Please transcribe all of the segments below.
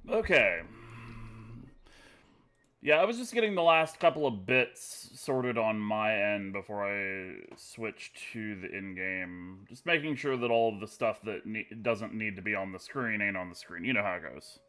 Okay. Yeah, I was just getting the last couple of bits sorted on my end before I switch to the in-game. Just making sure that all of the stuff that doesn't need to be on the screen ain't on the screen. You know how it goes.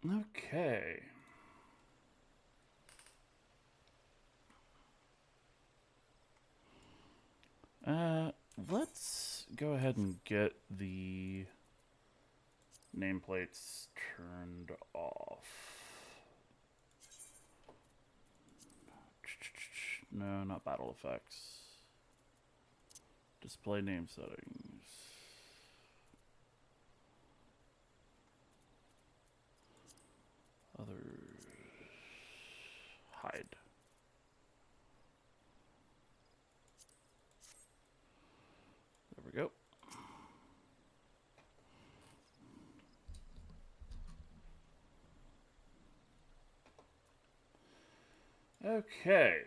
Okay. Let's go ahead and get the nameplates turned off. No, not battle effects. Display name settings. Others. Hide. There we go. Okay.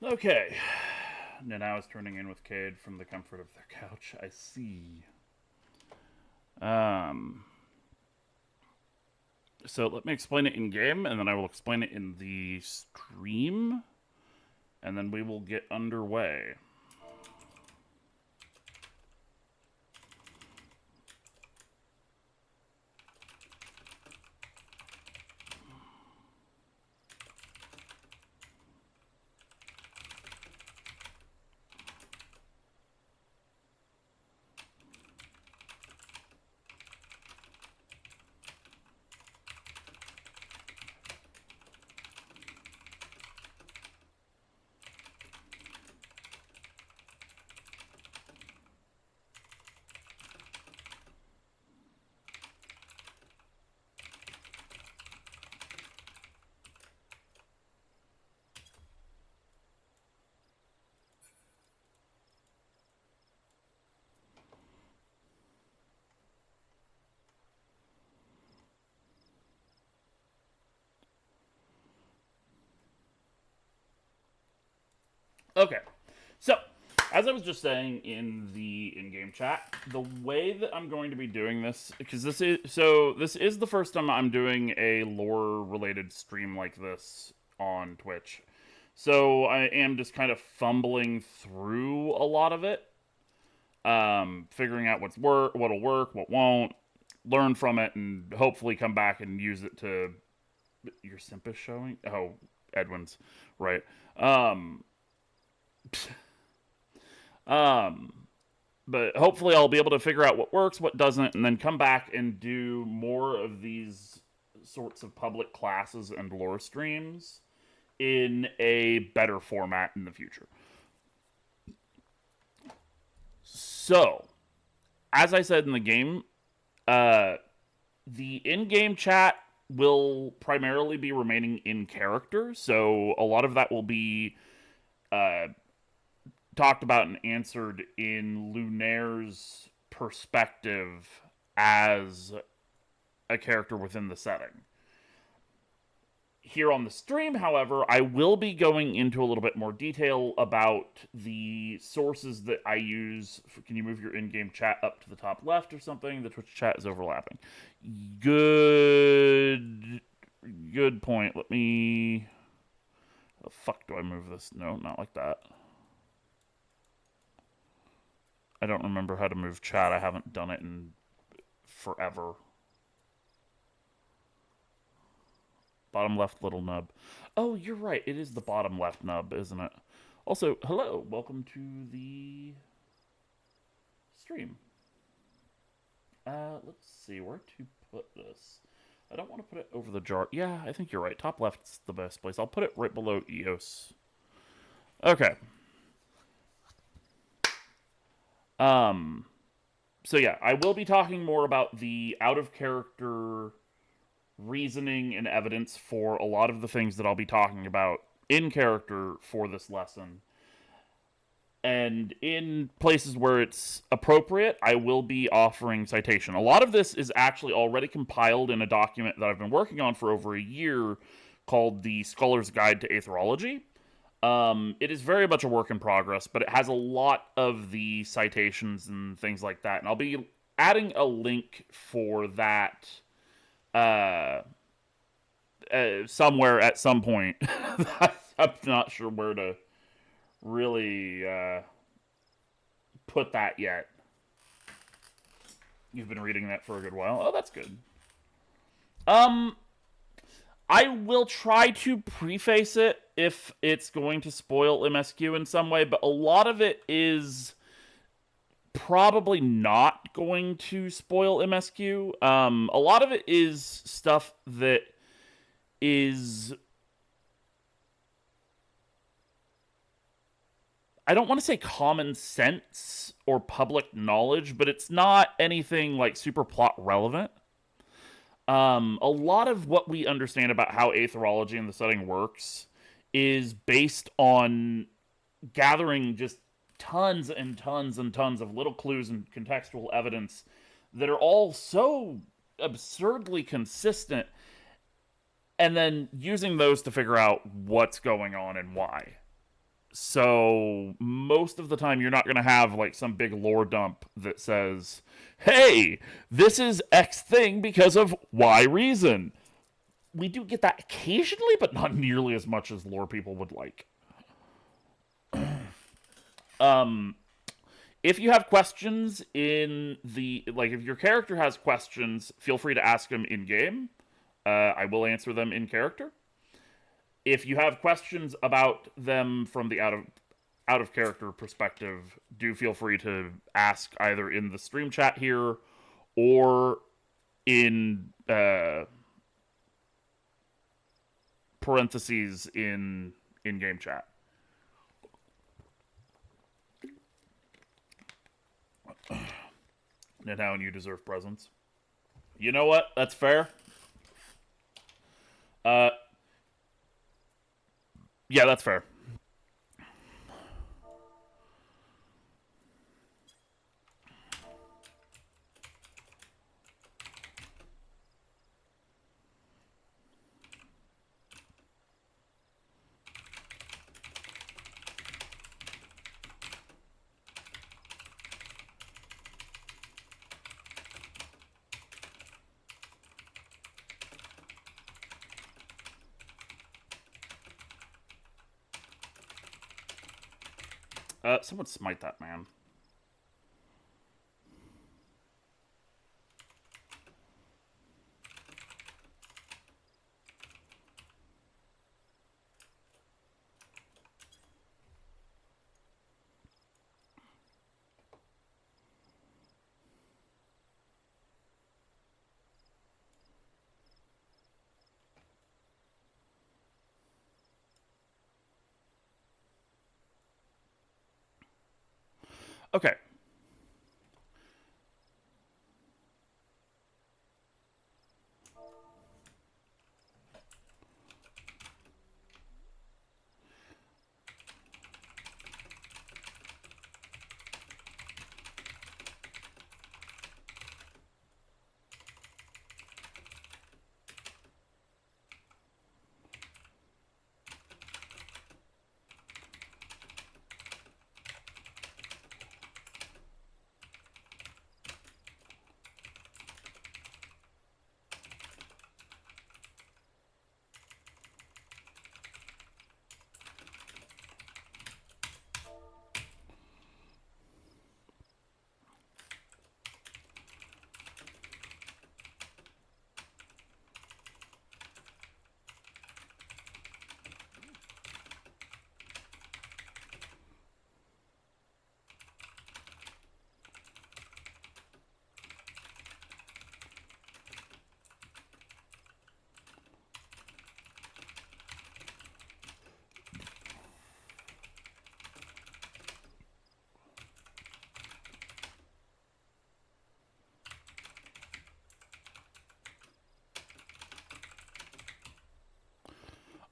Okay. Now is turning in with Cade from the comfort of their couch. I see. Um. So let me explain it in game, and then I will explain it in the stream, and then we will get underway. Okay. So, as I was just saying in the in-game chat, the way that I'm going to be doing this, because this is the first time I'm doing a lore-related stream like this on Twitch. So I am just kind of fumbling through a lot of it, figuring out what'll work, what won't, learn from it, and hopefully come back and use it to. Your simp is showing. Oh, Edwin's right. Um, um, but hopefully I'll be able to figure out what works, what doesn't, and then come back and do more of these sorts of public classes and lore streams in a better format in the future. So, as I said in the game, uh, the in-game chat will primarily be remaining in character, so a lot of that will be uh, talked about and answered in Lunaire's perspective as a character within the setting. Here on the stream, however, I will be going into a little bit more detail about the sources that I use. Can you move your in-game chat up to the top left or something? The Twitch chat is overlapping. Good point. Let me... How the fuck do I move this? No, not like that. I don't remember how to move chat. I haven't done it in forever. Bottom left little nub. Oh, you're right. It is the bottom left nub, isn't it? Also, hello. Welcome to the stream. Let's see where to put this. I don't want to put it over the jar. Yeah, I think you're right. Top left's the best place. I'll put it right below EOS. Okay. So yeah, I will be talking more about the out-of-character reasoning and evidence for a lot of the things that I'll be talking about in character for this lesson. And in places where it's appropriate, I will be offering citation. A lot of this is actually already compiled in a document that I've been working on for over a year called the Scholar's Guide to Aetherology. It is very much a work in progress, but it has a lot of the citations and things like that. And I'll be adding a link for that somewhere at some point. I'm not sure where to really put that yet. You've been reading that for a good while. Oh, that's good. I will try to preface it if it's going to spoil MSQ in some way, but a lot of it is probably not going to spoil MSQ. A lot of it is stuff that is... I don't want to say common sense or public knowledge, but it's not anything like super plot relevant. A lot of what we understand about how aetherology in the setting works is based on gathering just tons and tons and tons of little clues and contextual evidence that are all so absurdly consistent, and then using those to figure out what's going on and why. So most of the time you're not going to have like some big lore dump that says, hey, this is X thing because of Y reason. We do get that occasionally, but not nearly as much as lore people would like. If you have questions in the... Like, if your character has questions, feel free to ask them in-game. I will answer them in character. If you have questions about them from the out of character perspective, do feel free to ask either in the stream chat here or in parentheses in game chat. Now, and you deserve presents. You know what? That's fair. Yeah, that's fair. Someone smite that man. Okay.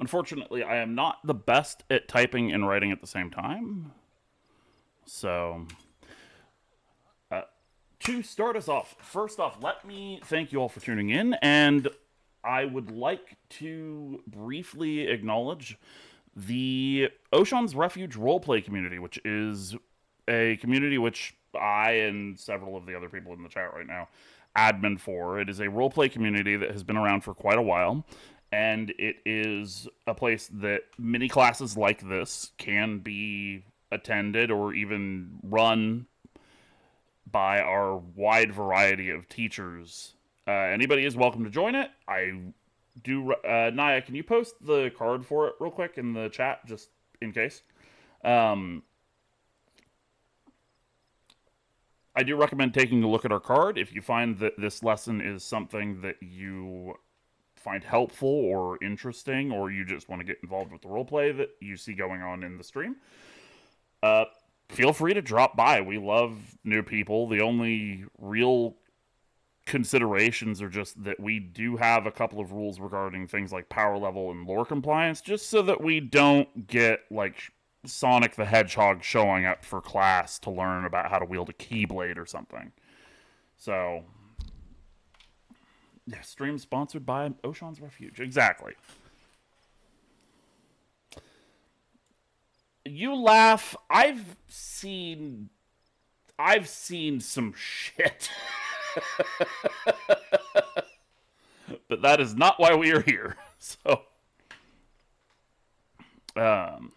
Unfortunately, I am not the best at typing and writing at the same time. So, uh, to start us off, first off, let me thank you all for tuning in, and I would like to briefly acknowledge the Ocean's Refuge roleplay community, which is a community which I and several of the other people in the chat right now admin for. It is a roleplay community that has been around for quite a while, and it is a place that many classes like this can be attended or even run by our wide variety of teachers. Anybody is welcome to join it. I do. Naya, can you post the card for it real quick in the chat, just in case? Um, I do recommend taking a look at our card if you find that this lesson is something that you find helpful or interesting, or you just want to get involved with the roleplay that you see going on in the stream. Uh, Feel free to drop by. We love new people. The only real considerations are just that we do have a couple of rules regarding things like power level and lore compliance, just so that we don't get like Sonic the Hedgehog showing up for class to learn about how to wield a Keyblade or something. So, yeah, stream sponsored by Ocean's Refuge. Exactly. You laugh. I've seen some shit. But that is not why we are here. So, um,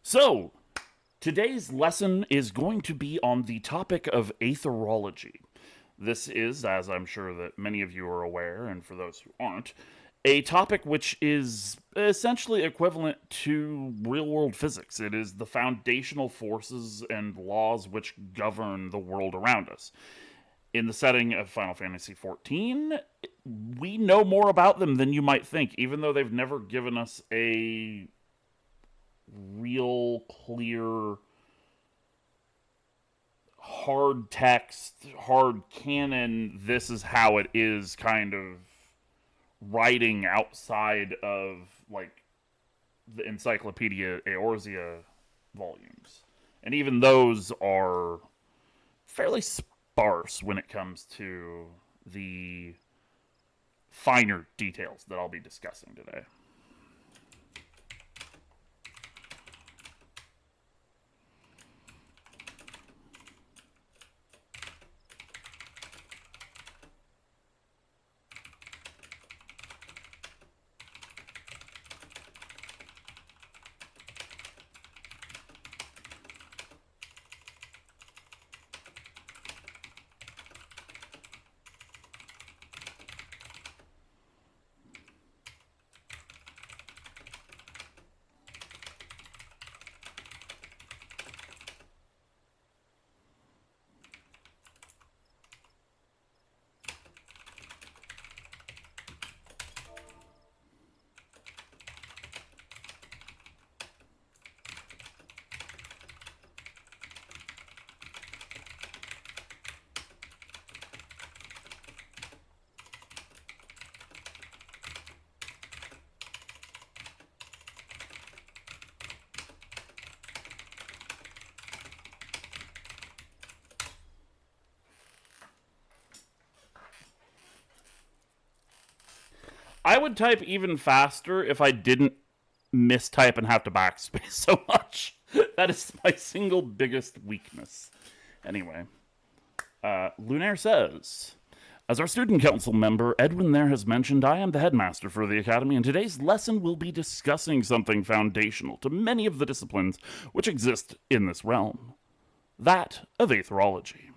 so today's lesson is going to be on the topic of aetherology. This is, as I'm sure that many of you are aware, and for those who aren't, a topic which is essentially equivalent to real world physics. It is the foundational forces and laws which govern the world around us. In the setting of Final Fantasy XIV, we know more about them than you might think, even though they've never given us a real clear hard text, hard canon, this is how it is kind of writing outside of like the Encyclopedia Eorzea volumes. And even those are fairly sparse when it comes to the finer details that I'll be discussing today. I would type even faster if I didn't mistype and have to backspace so much. That is my single biggest weakness. Anyway, Lunaire says, as our student council member, Edwin there has mentioned, I am the headmaster for the academy, and today's lesson will be discussing something foundational to many of the disciplines which exist in this realm, that of Aetherology.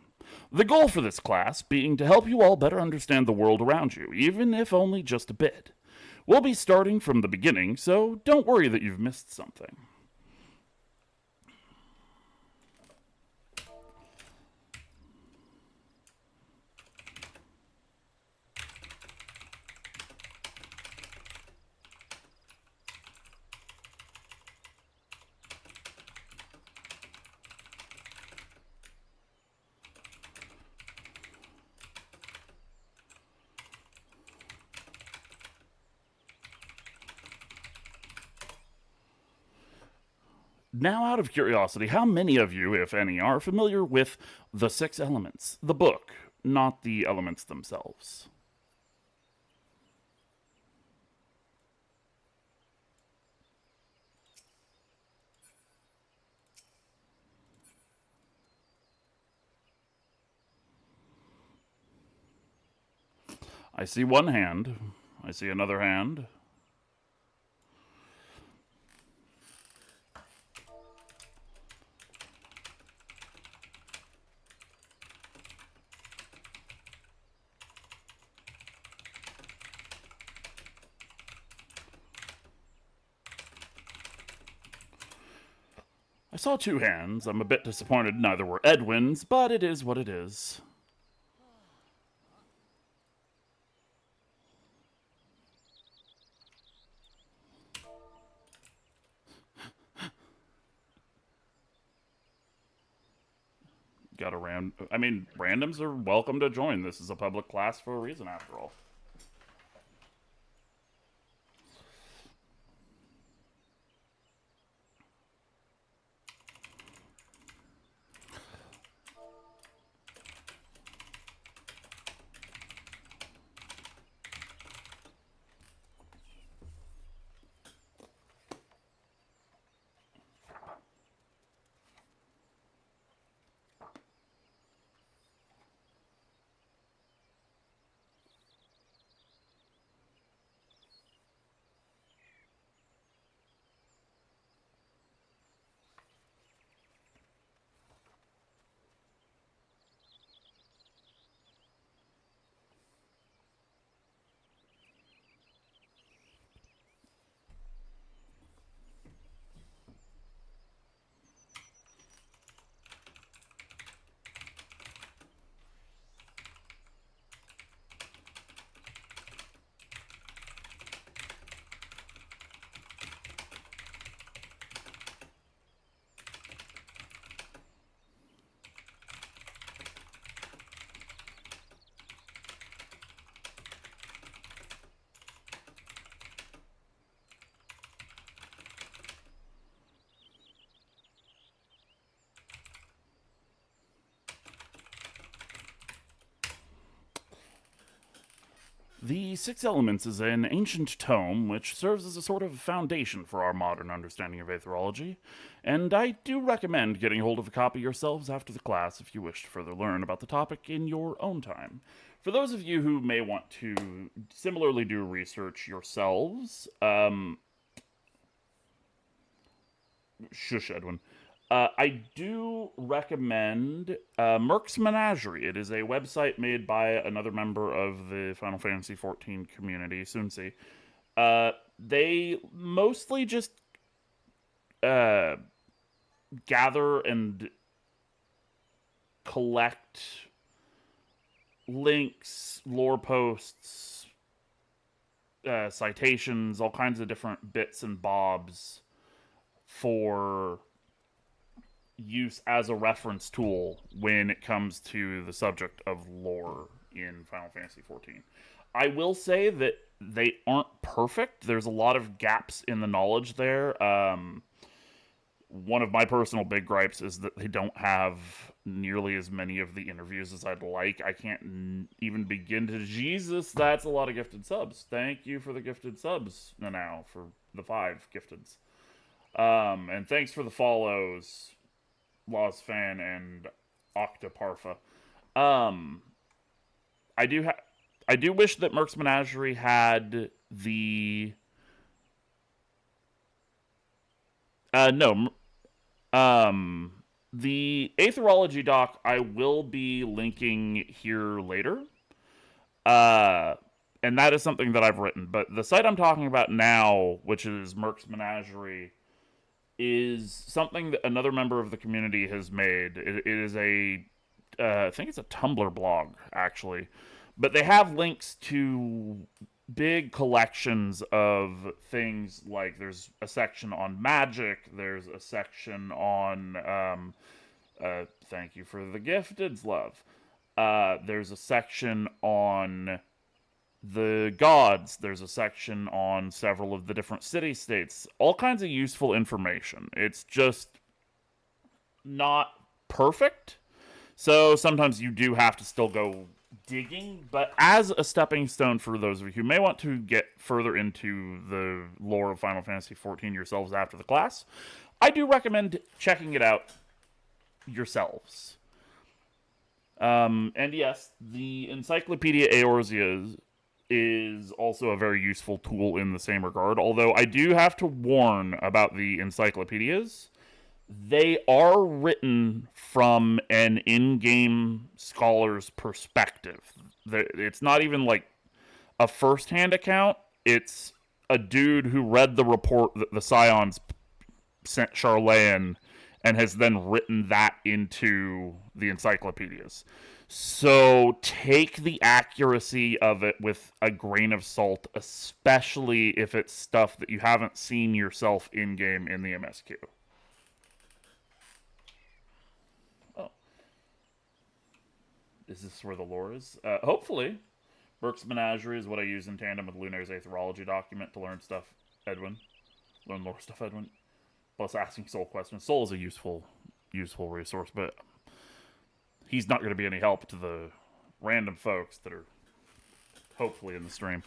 The goal for this class being to help you all better understand the world around you, even if only just a bit. We'll be starting from the beginning, so don't worry that you've missed something. Now, out of curiosity, how many of you, if any, are familiar with The Six Elements, the book, not the elements themselves? I see one hand. I see another hand. I saw two hands. I'm a bit disappointed neither were Edwin's, but it is what it is. Got a I mean, randoms are welcome to join. This is a public class for a reason, after all. The Six Elements is an ancient tome which serves as a sort of foundation for our modern understanding of aetherology, and I do recommend getting hold of a copy yourselves after the class if you wish to further learn about the topic in your own time. For those of you who may want to similarly do research yourselves, shush, Edwin. I do recommend Merc's Menagerie. It is a website made by another member of the Final Fantasy XIV community, Sunsi. They mostly just gather and collect links, lore posts, citations, all kinds of different bits and bobs for use as a reference tool when it comes to the subject of lore in Final Fantasy XIV. I will say that they aren't perfect. There's a lot of gaps in the knowledge there. One of my personal big gripes is that they don't have nearly as many of the interviews as I'd like. I can't even begin to. Jesus, that's a lot of gifted subs. Thank you for the gifted subs now for the 5 gifteds. And thanks for the follows, Lost Fan and Octoparfa. Um, I do wish that Merc's Menagerie had the no the Aetherology doc I will be linking here later. Uh, and that is something that I've written. But the site I'm talking about now, which is Merc's Menagerie, is something that another member of the community has made. It is I think it's a Tumblr blog, actually. But they have links to big collections of things like there's a section on magic, there's a section on thank you for the gifteds, love. There's a section on the gods. There's a section on several of the different city states. All kinds of useful information. It's just not perfect. So sometimes you do have to still go digging, but as a stepping stone for those of you who may want to get further into the lore of Final Fantasy XIV yourselves after the class, I do recommend checking it out yourselves. And yes, the Encyclopedia Eorzea is also a very useful tool in the same regard, although I do have to warn about the encyclopedias. They are written from an in-game scholar's perspective. It's not even like a first-hand account. It's a dude who read the report that the Scions sent Charlayan and has then written that into the encyclopedias. So take the accuracy of it with a grain of salt, especially if it's stuff that you haven't seen yourself in-game in the MSQ. Oh. Is this where the lore is? Hopefully. Merc's Menagerie is what I use in tandem with Lunar's Aetherology document to learn stuff, Edwin. Learn lore stuff, Edwin. Plus asking Soul questions. Soul is a useful resource, but he's not going to be any help to the random folks that are hopefully in the stream.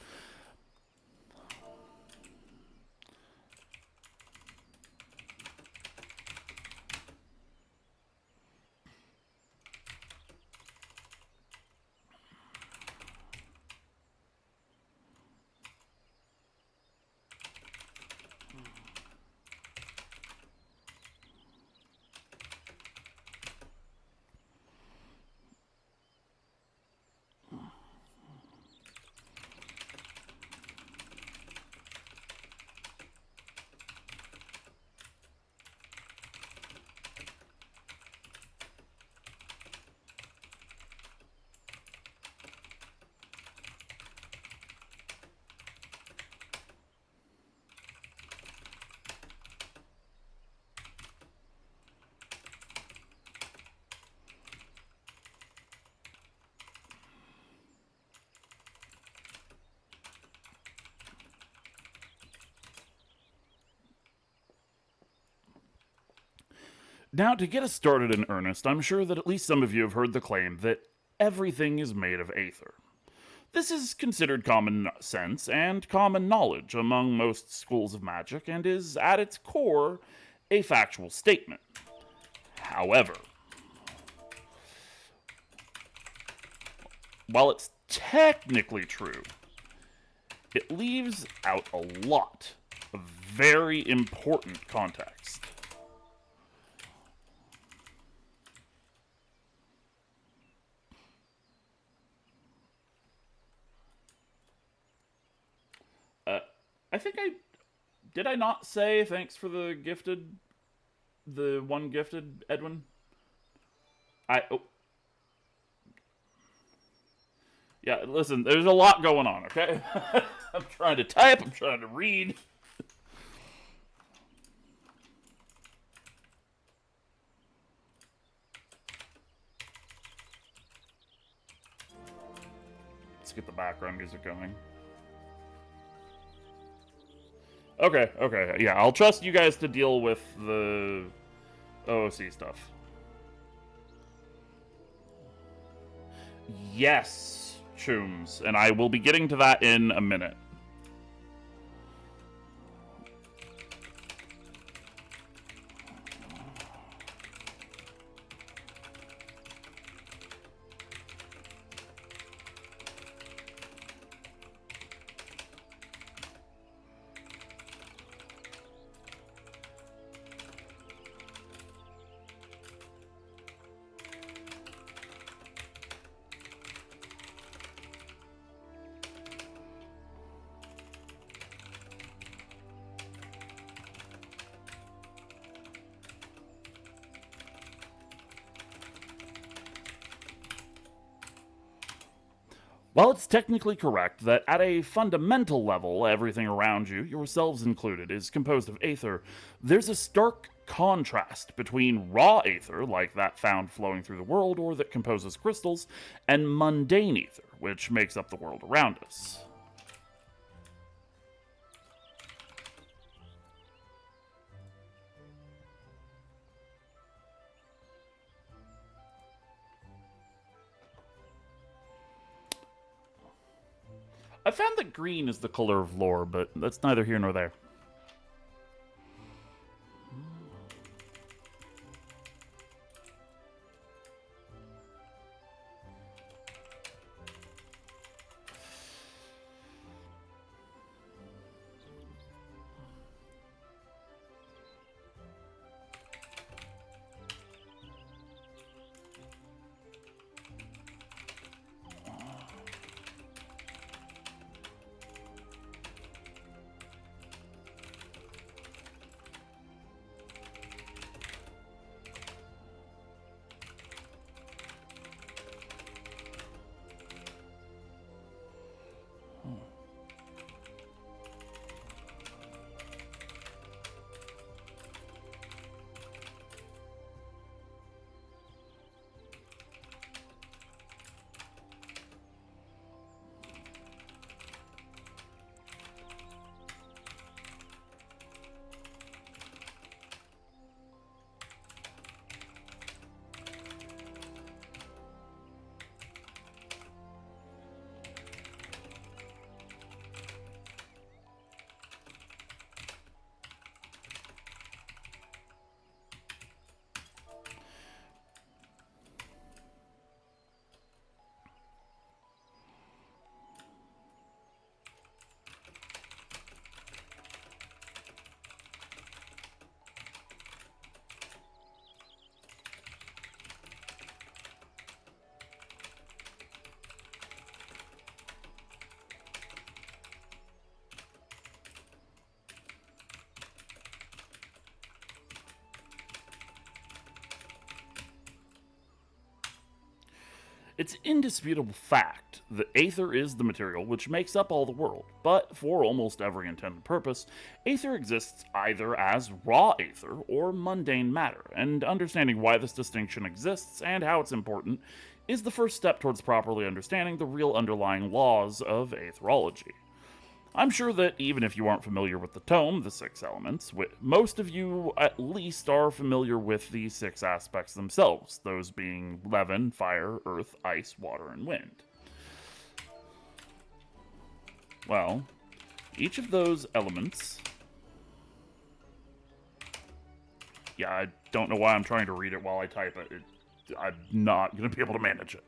Now, to get us started in earnest, I'm sure that at least some of you have heard the claim that everything is made of aether. This is considered common sense and common knowledge among most schools of magic and is, at its core, a factual statement. However, while it's technically true, it leaves out a lot of very important context. I think did I not say thanks for the one gifted, Edwin? Yeah, listen, there's a lot going on, okay? I'm trying to type, I'm trying to read. Let's get the background music going. Okay, yeah, I'll trust you guys to deal with the OOC stuff. Yes, Chooms, and I will be getting to that in a minute. While it's technically correct that at a fundamental level, everything around you, yourselves included, is composed of aether, there's a stark contrast between raw aether, like that found flowing through the world or that composes crystals, and mundane aether, which makes up the world around us. I found that green is the color of lore, but that's neither here nor there. It's indisputable fact that aether is the material which makes up all the world, but for almost every intended purpose, aether exists either as raw aether or mundane matter, and understanding why this distinction exists and how it's important is the first step towards properly understanding the real underlying laws of aetherology. I'm sure that even if you aren't familiar with the tome, The Six Elements, most of you at least are familiar with the six aspects themselves, those being leaven, fire, earth, ice, water, and wind. Well, each of those elements. Yeah, I don't know why I'm trying to read it while I type it. I'm not going to be able to manage it.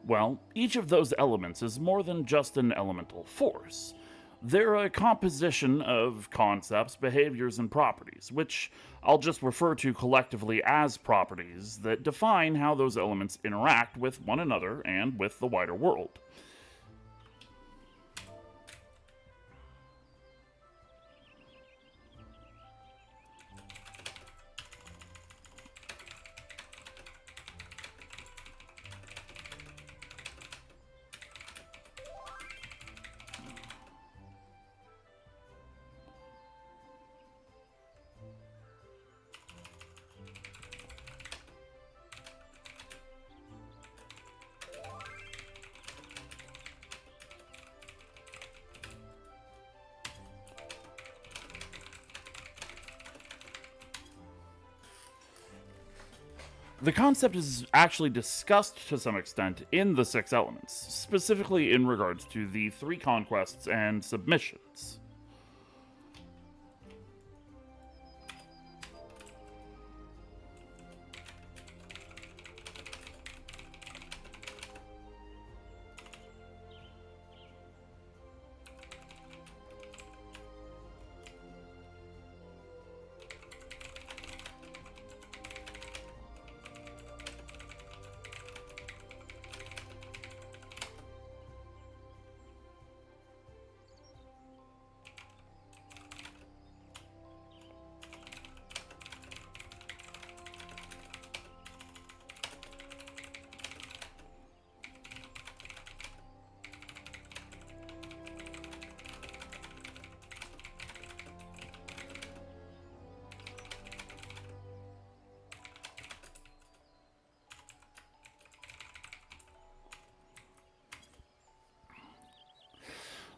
Well, each of those elements is more than just an elemental force. They're a composition of concepts, behaviors, and properties, which I'll just refer to collectively as properties that define how those elements interact with one another and with the wider world. The concept is actually discussed to some extent in the Six Elements, specifically in regards to the three conquests and submissions.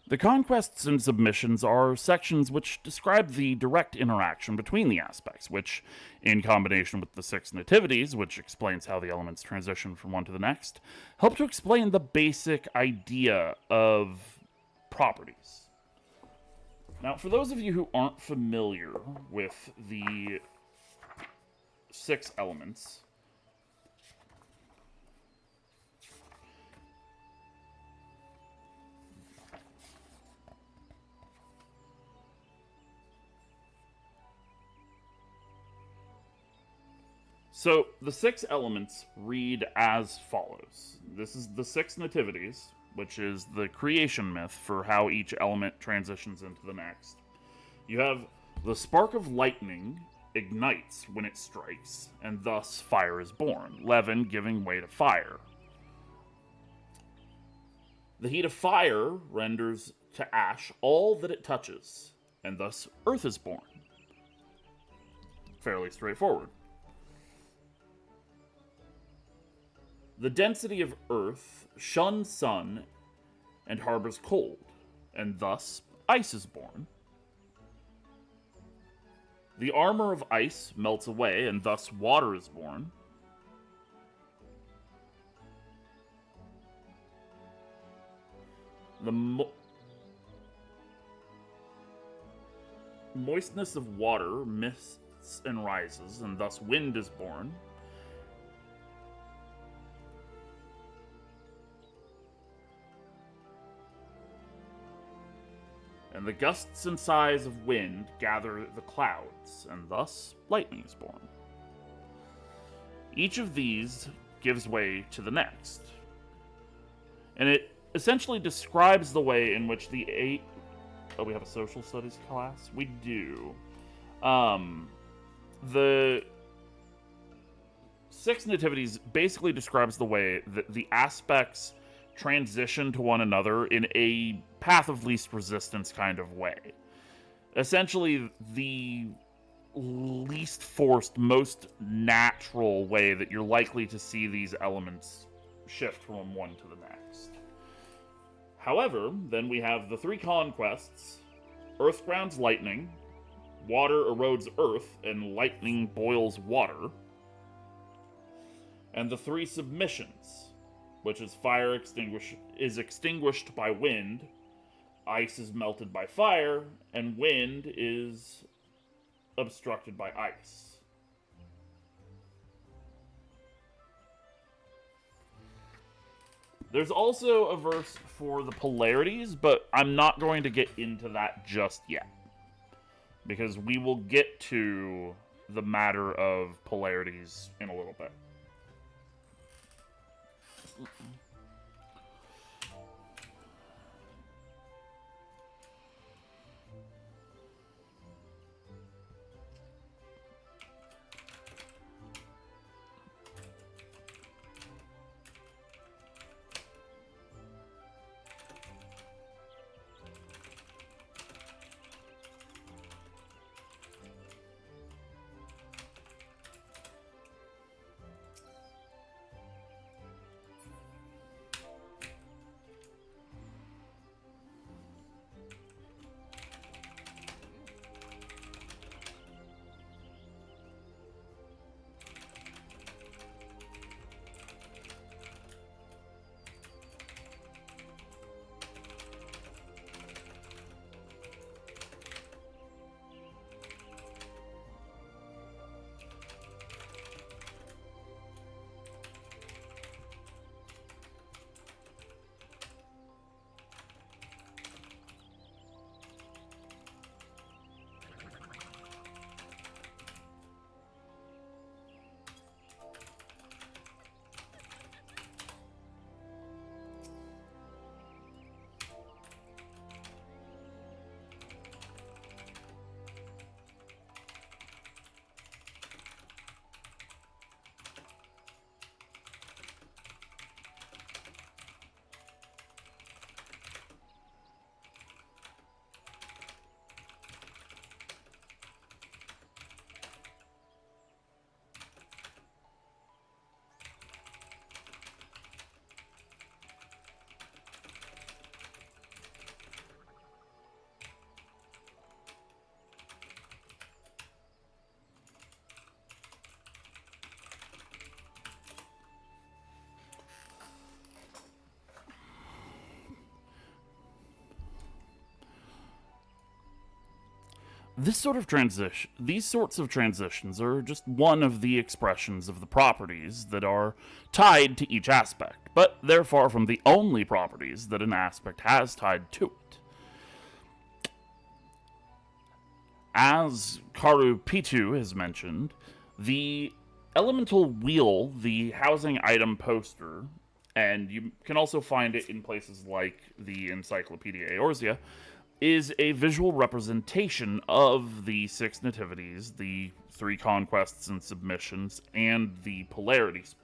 The conquests and submissions are sections which describe the direct interaction between the aspects, which, in combination with the six nativities, which explains how the elements transition from one to the next, help to explain the basic idea of properties. Now, for those of you who aren't familiar with the six elements, so the six elements read as follows. This is the six nativities, which is the creation myth for how each element transitions into the next. You have the spark of lightning ignites when it strikes, and thus fire is born, leaven giving way to fire. The heat of fire renders to ash all that it touches, and thus earth is born. Fairly straightforward. The density of earth shuns sun and harbors cold, and thus ice is born. The armor of ice melts away, and thus water is born. The moistness of water mists and rises, and thus wind is born. And the gusts and sighs of wind gather the clouds, and thus lightning is born. Each of these gives way to the next. And it essentially describes the way in which the eight... Oh, we have a social studies class? We do. The six nativities basically describes the way that the aspects transition to one another in a path of least resistance kind of way. Essentially, the least forced, most natural way that you're likely to see these elements shift from one to the next. However, then we have the three conquests. Earth grounds lightning, water erodes earth, and lightning boils water. And the three submissions, which is fire is extinguished by wind, ice is melted by fire, and wind is obstructed by ice. There's also a verse for the polarities, but I'm not going to get into that just yet. Because we will get to the matter of polarities in a little bit. These sorts of transitions are just one of the expressions of the properties that are tied to each aspect, but they're far from the only properties that an aspect has tied to it. As Karu Pitu has mentioned, the elemental wheel, the housing item poster, and you can also find it in places like the Encyclopedia Eorzea, is a visual representation of the six nativities, the three conquests and submissions, and the polarities.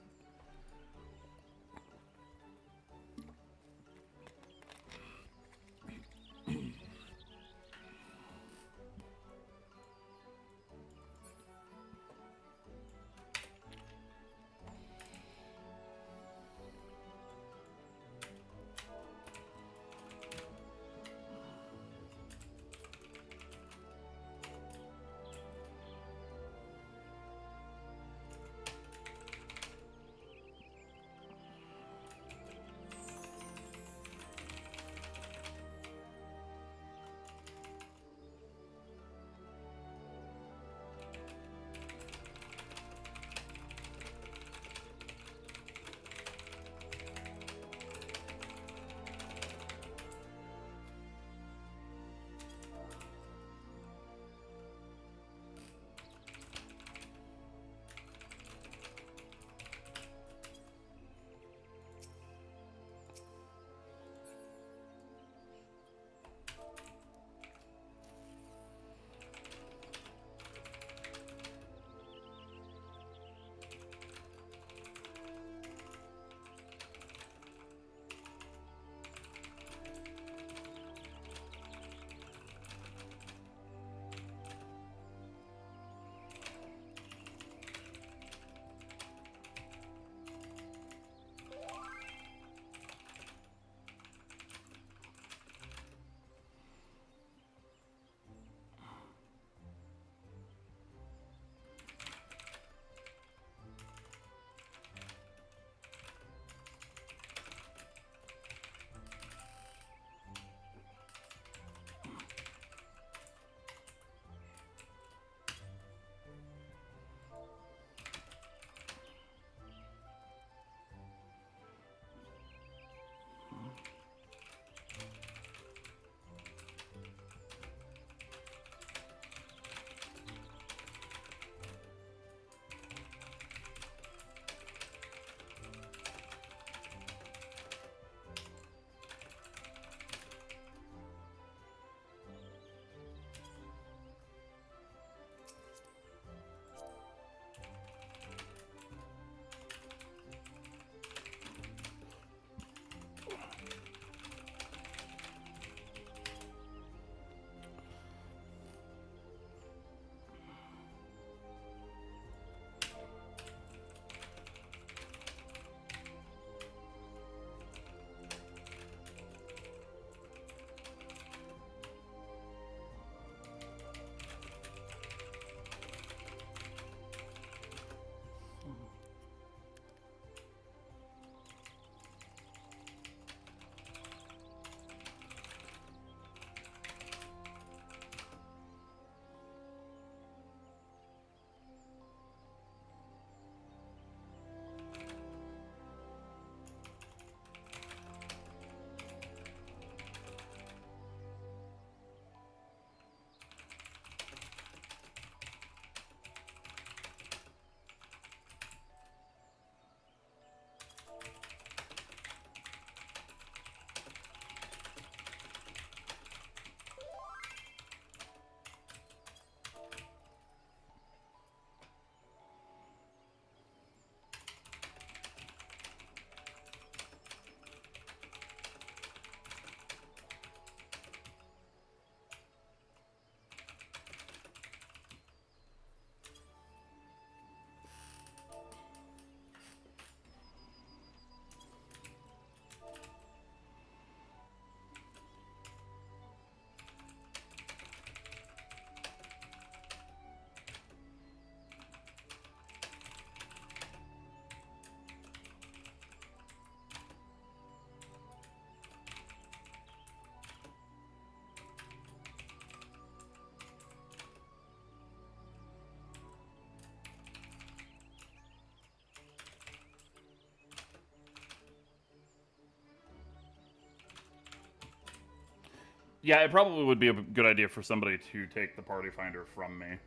Yeah, it probably would be a good idea for somebody to take the party finder from me.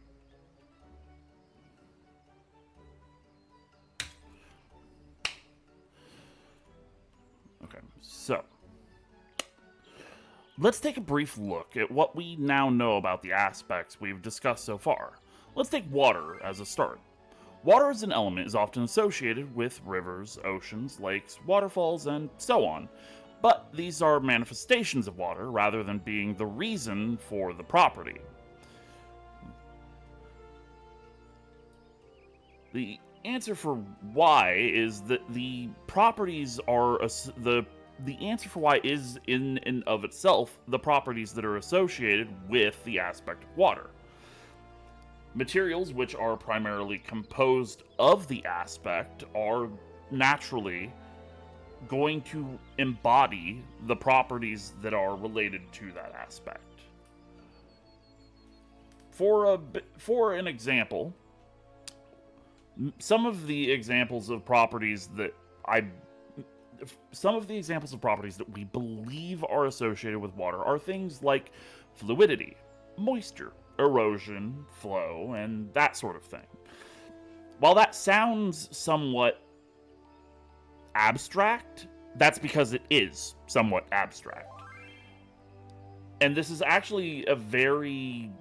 Okay, so let's take a brief look at what we now know about the aspects we've discussed so far. Let's take water as a start. Water as an element is often associated with rivers, oceans, lakes, waterfalls, and so on. But these are manifestations of water rather than being the reason for the property. The answer for why is that the properties are the answer for why is in and of itself the properties that are associated with the aspect of water. Materials which are primarily composed of the aspect are naturally going to embody the properties that are related to that aspect. For an example, some of the examples of properties that we believe are associated with water are things like fluidity, moisture, erosion, flow, and that sort of thing. While that sounds somewhat abstract, that's because it is somewhat abstract. And this is actually a very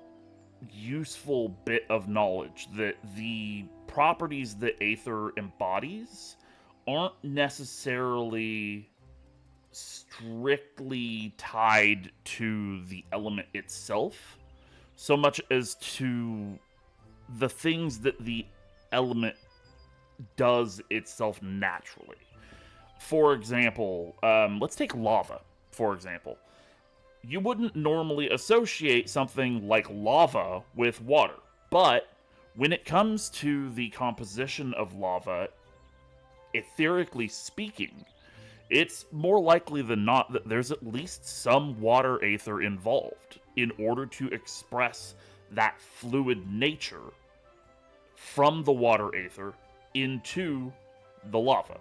useful bit of knowledge that the properties that Aether embodies aren't necessarily strictly tied to the element itself so much as to the things that the element does itself naturally. For example, let's take lava, for example. You wouldn't normally associate something like lava with water, but when it comes to the composition of lava, etherically speaking, it's more likely than not that there's at least some water aether involved in order to express that fluid nature from the water aether into the lava.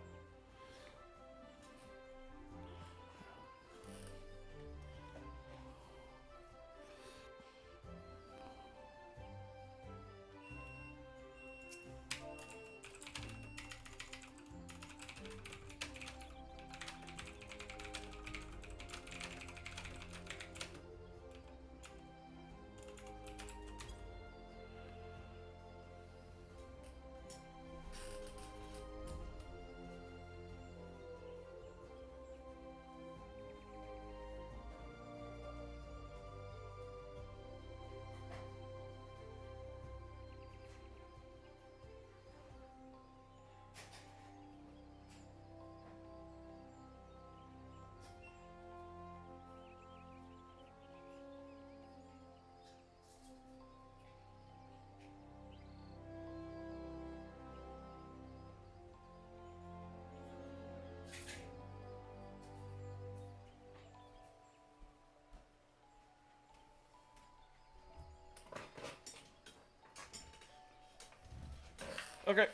Okay.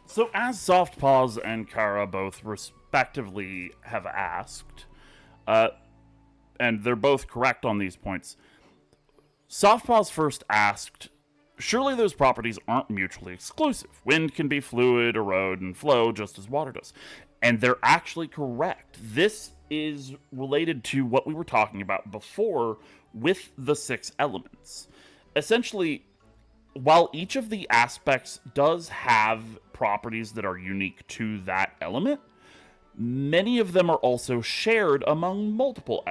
So, as Softpaws and Kara both respectively have asked, uh, and they're both correct on these points, Softpaws first asked, surely those properties aren't mutually exclusive. Wind can be fluid, erode, and flow just as water does. And they're actually correct. This is related to what we were talking about before with the 6 elements. Essentially, while each of the aspects does have properties that are unique to that element, Many of them are also shared among multiple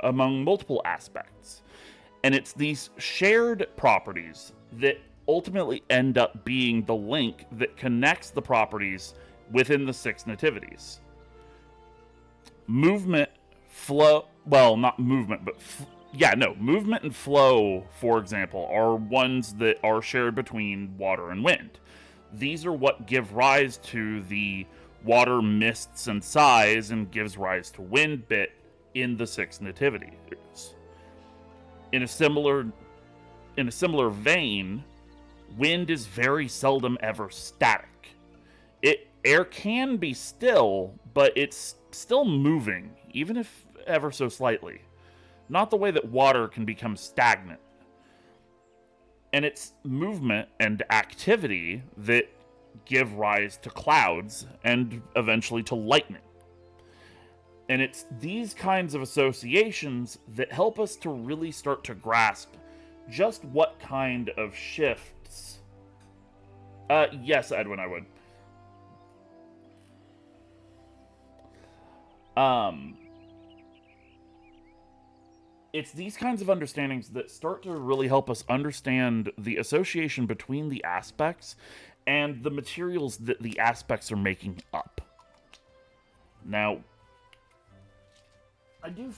among multiple aspects. And it's these shared properties that ultimately end up being the link that connects the properties within the six nativities. Movement, flow, well, not movement, but movement and flow, for example, are ones that are shared between water and wind. These are what give rise to the water, mists, and sighs, and gives rise to wind bit in the six nativities. In a similar vein, wind is very seldom ever static. Air can be still, but it's still moving, even if ever so slightly. Not the way that water can become stagnant. And it's movement and activity that give rise to clouds and eventually to lightning. And it's these kinds of associations that help us to really start to grasp just what kind of shifts. Yes, Edwin, I would. It's these kinds of understandings that start to really help us understand the association between the aspects and the materials that the aspects are making up. Now, I do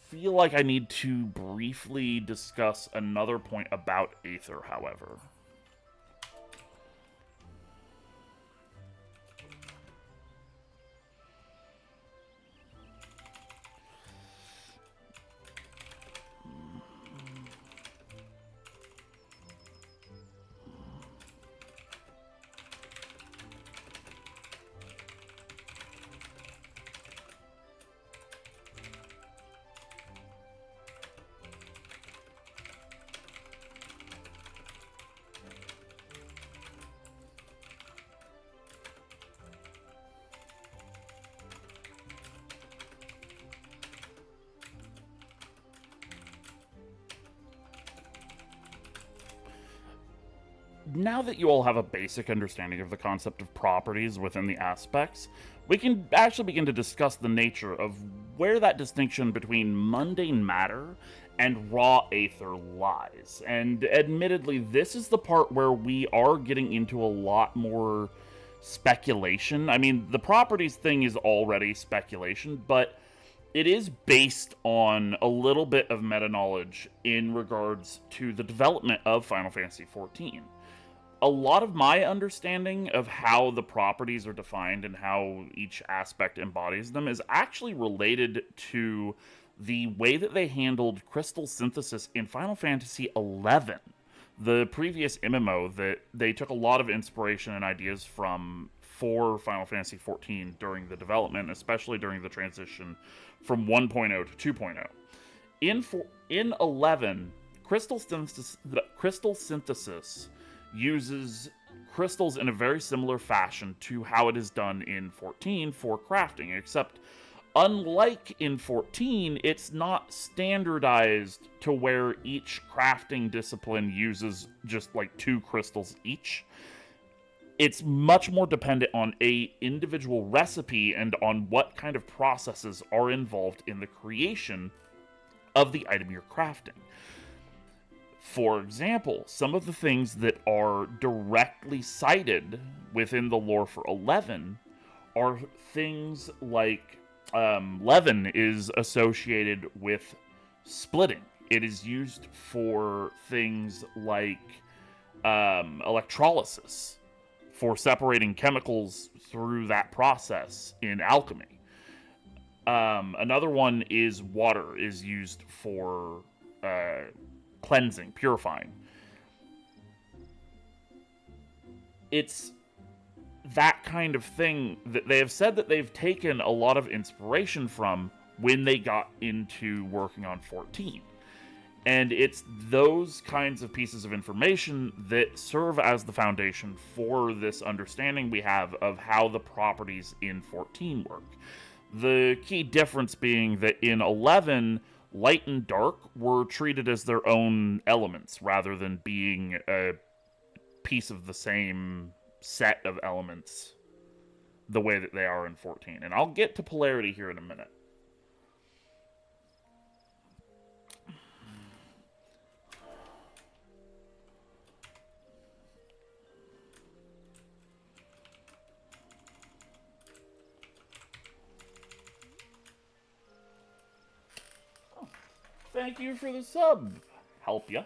feel like I need to briefly discuss another point about Aether, however. Now that you all have a basic understanding of the concept of properties within the aspects, we can actually begin to discuss the nature of where that distinction between mundane matter and raw aether lies. And admittedly, this is the part where we are getting into a lot more speculation. I mean, the properties thing is already speculation, but it is based on a little bit of meta knowledge in regards to the development of Final Fantasy XIV. A lot of my understanding of how the properties are defined and how each aspect embodies them is actually related to the way that they handled crystal synthesis in Final Fantasy XI, the previous MMO that they took a lot of inspiration and ideas from for Final Fantasy XIV during the development, especially during the transition from 1.0 to 2.0. In 11, crystal synthesis uses crystals in a very similar fashion to how it is done in 14 for crafting, except unlike in 14, it's not standardized to where each crafting discipline uses just like 2 crystals each. It's much more dependent on a individual recipe and on what kind of processes are involved in the creation of the item you're crafting. For example, some of the things that are directly cited within the lore for 11 are things like leaven is associated with splitting. It is used for things like electrolysis, for separating chemicals through that process in alchemy. Another one is water is used for cleansing, purifying. It's that kind of thing that they have said that they've taken a lot of inspiration from when they got into working on 14. And it's those kinds of pieces of information that serve as the foundation for this understanding we have of how the properties in 14 work. The key difference being that in 11, light and dark were treated as their own elements rather than being a piece of the same set of elements the way that they are in 14. And I'll get to polarity here in a minute. Oh, thank you for the sub. Help ya.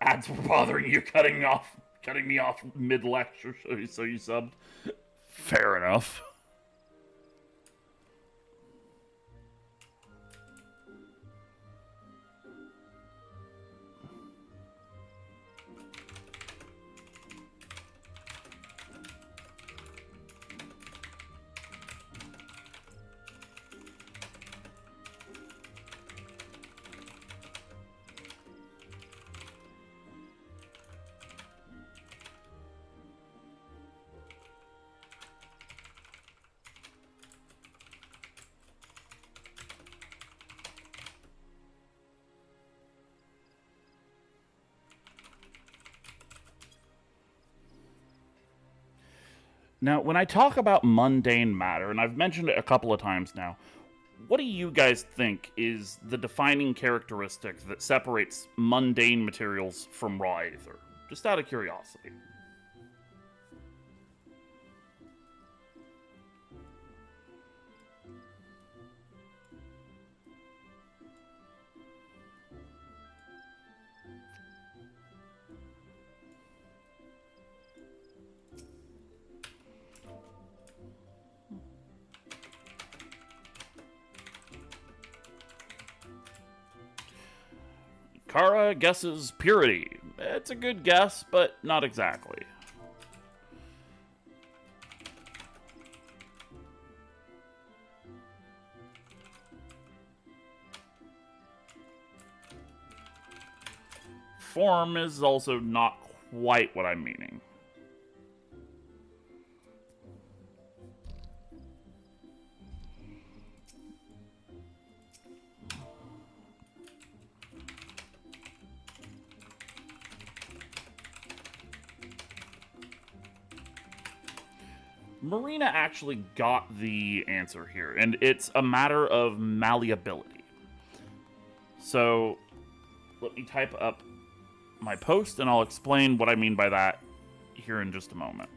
Ads were bothering you, cutting me off mid-lecture, so you subbed. Fair enough. Now, when I talk about mundane matter, and I've mentioned it a couple of times now, what do you guys think is the defining characteristic that separates mundane materials from raw aether? Just out of curiosity. Kara guesses purity. It's a good guess, but not exactly. Form is also not quite what I'm meaning. Marina actually got the answer here, and it's a matter of malleability. So, let me type up my post, and I'll explain what I mean by that here in just a moment.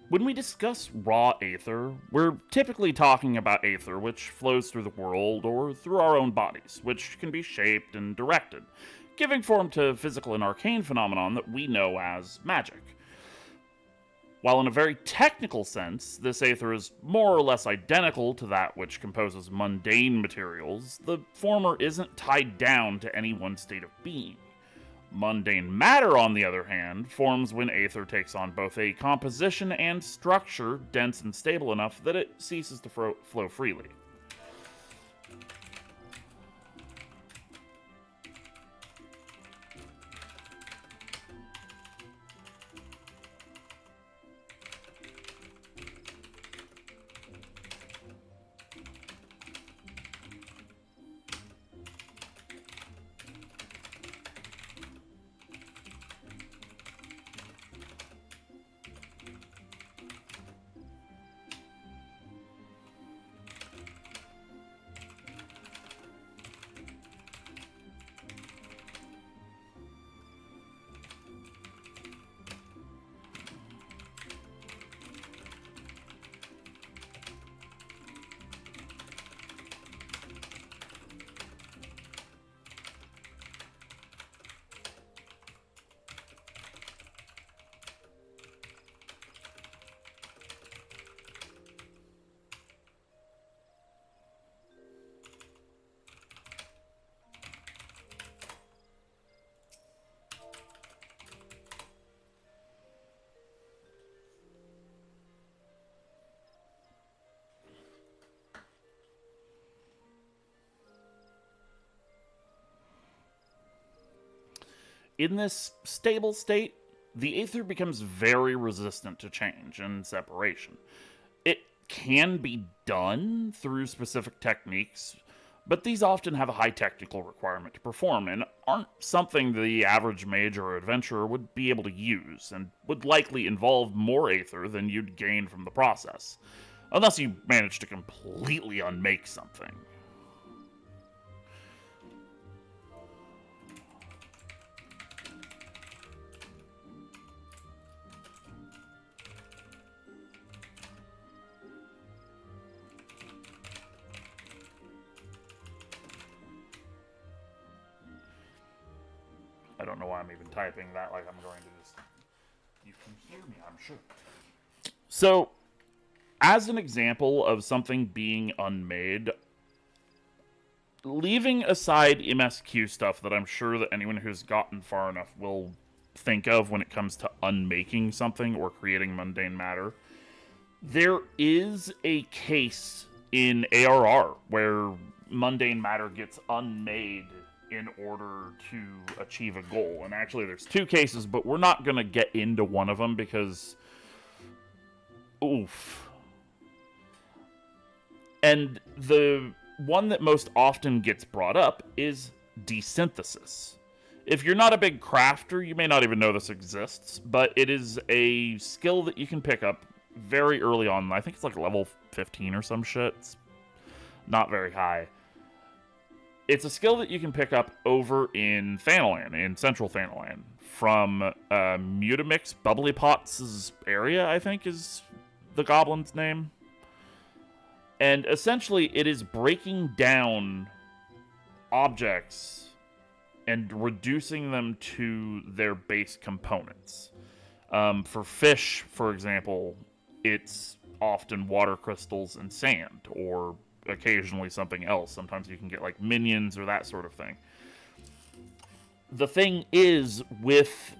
When we discuss raw aether, we're typically talking about aether which flows through the world or through our own bodies, which can be shaped and directed, giving form to physical and arcane phenomenon that we know as magic. While in a very technical sense, this aether is more or less identical to that which composes mundane materials, the former isn't tied down to any one state of being. Mundane matter, on the other hand, forms when aether takes on both a composition and structure dense and stable enough that it ceases to flow freely. In this stable state, the aether becomes very resistant to change and separation. It can be done through specific techniques, but these often have a high technical requirement to perform and aren't something the average mage or adventurer would be able to use, and would likely involve more aether than you'd gain from the process, unless you manage to completely unmake something. I don't know why I'm even typing that like I'm going to just... You can hear me, I'm sure. So, as an example of something being unmade, leaving aside MSQ stuff that I'm sure that anyone who's gotten far enough will think of when it comes to unmaking something or creating mundane matter, there is a case in ARR where mundane matter gets unmade in order to achieve a goal. And actually, there's two cases, but we're not going to get into one of them because... Oof. And the one that most often gets brought up is desynthesis. If you're not a big crafter, you may not even know this exists, but it is a skill that you can pick up very early on. I think it's like level 15 or some shit. It's not very high. It's a skill that you can pick up over in Thanalan, in Central Thanalan, from Mutamix Bubbly Potts' area, I think is the goblin's name. And essentially, it is breaking down objects and reducing them to their base components. For fish, for example, it's often water crystals and sand, or occasionally something else. Sometimes you can get like minions or that sort of thing. The thing is, with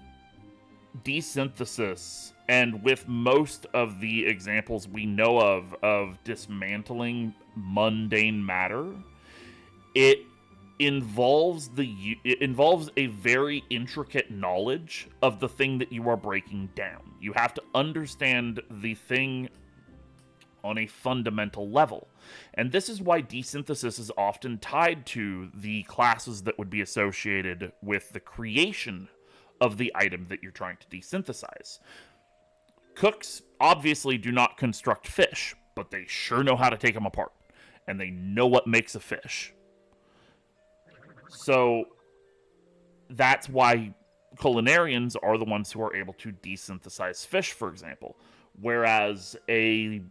desynthesis and with most of the examples we know of dismantling mundane matter, it involves a very intricate knowledge of the thing that you are breaking down. You have to understand the thing on a fundamental level. And this is why desynthesis is often tied to the classes that would be associated with the creation of the item that you're trying to desynthesize. Cooks obviously do not construct fish, but they sure know how to take them apart. And they know what makes a fish. So that's why culinarians are the ones who are able to desynthesize fish, for example. Whereas a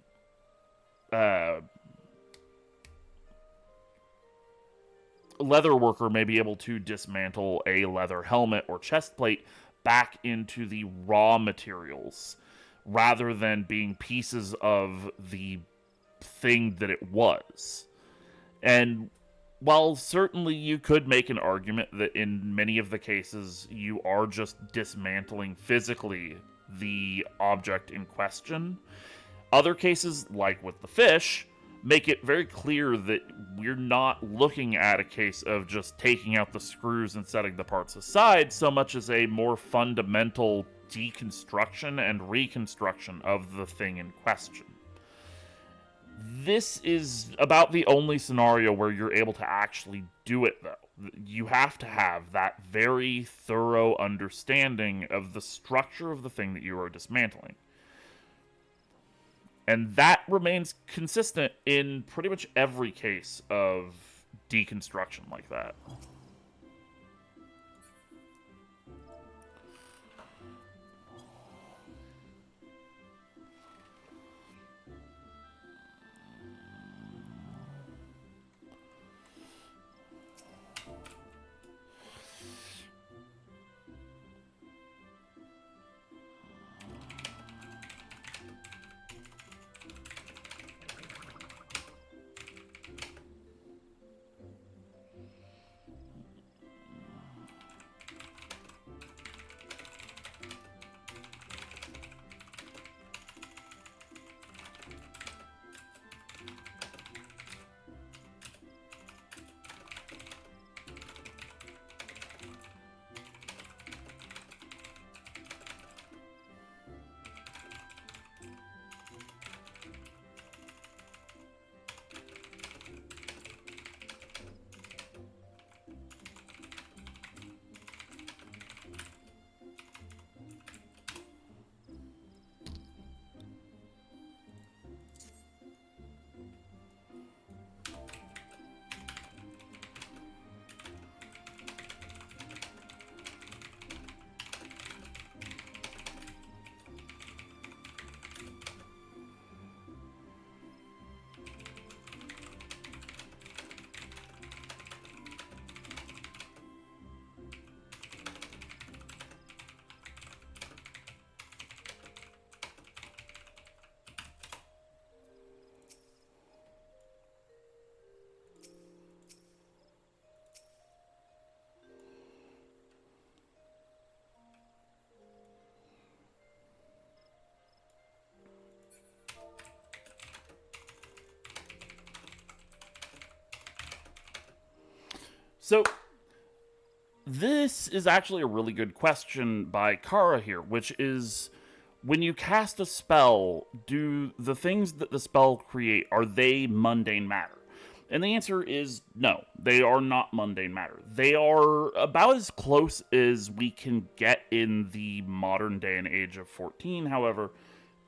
leather worker may be able to dismantle a leather helmet or chest plate back into the raw materials, rather than being pieces of the thing that it was. And while certainly you could make an argument that in many of the cases you are just dismantling physically the object in question, other cases, like with the fish, make it very clear that we're not looking at a case of just taking out the screws and setting the parts aside, so much as a more fundamental deconstruction and reconstruction of the thing in question. This is about the only scenario where you're able to actually do it, though. You have to have that very thorough understanding of the structure of the thing that you are dismantling. And that remains consistent in pretty much every case of deconstruction like that. So, this is actually a really good question by Kara here, which is, when you cast a spell, do the things that the spell create, are they mundane matter? And the answer is no, they are not mundane matter. They are about as close as we can get in the modern day and age of 14, however,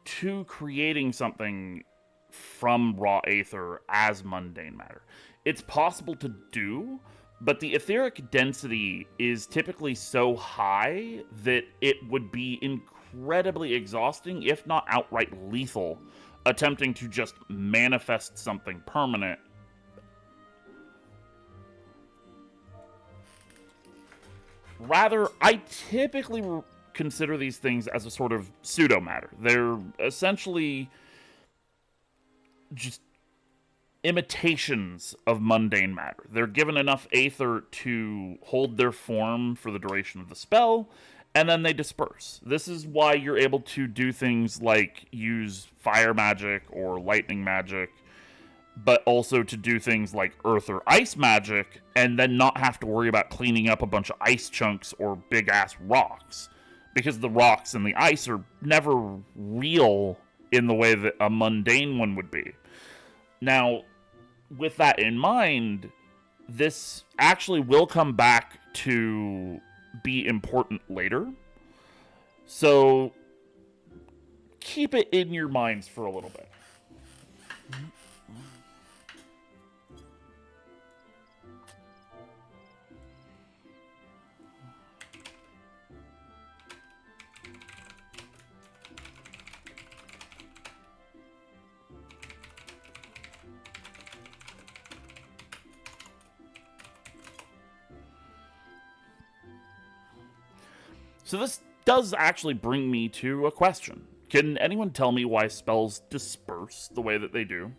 to creating something from raw aether as mundane matter. It's possible to do, but the etheric density is typically so high that it would be incredibly exhausting, if not outright lethal, attempting to just manifest something permanent. Rather, I typically consider these things as a sort of pseudo matter. They're essentially just imitations of mundane matter. They're given enough aether to hold their form for the duration of the spell, and then they disperse. This is why you're able to do things like use fire magic or lightning magic, but also to do things like earth or ice magic, and then not have to worry about cleaning up a bunch of ice chunks or big-ass rocks. Because the rocks and the ice are never real in the way that a mundane one would be. Now, with that in mind, this actually will come back to be important later. So, keep it in your minds for a little bit. So this does actually bring me to a question. Can anyone tell me why spells disperse the way that they do?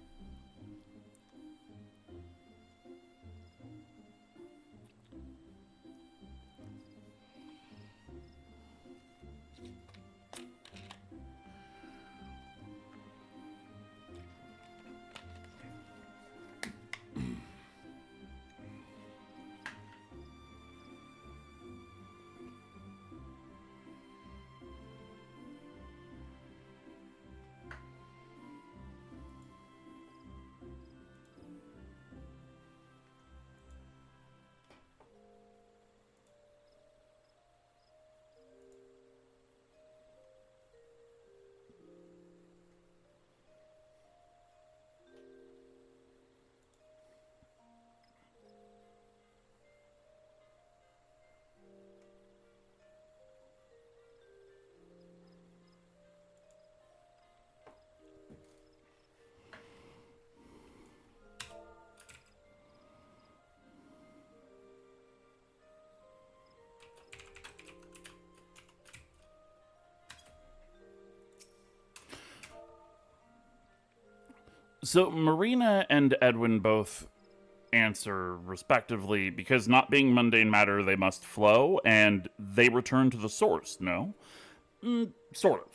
So Marina and Edwin both answer respectively because not being mundane matter, they must flow, and they return to the source, no? Sort of.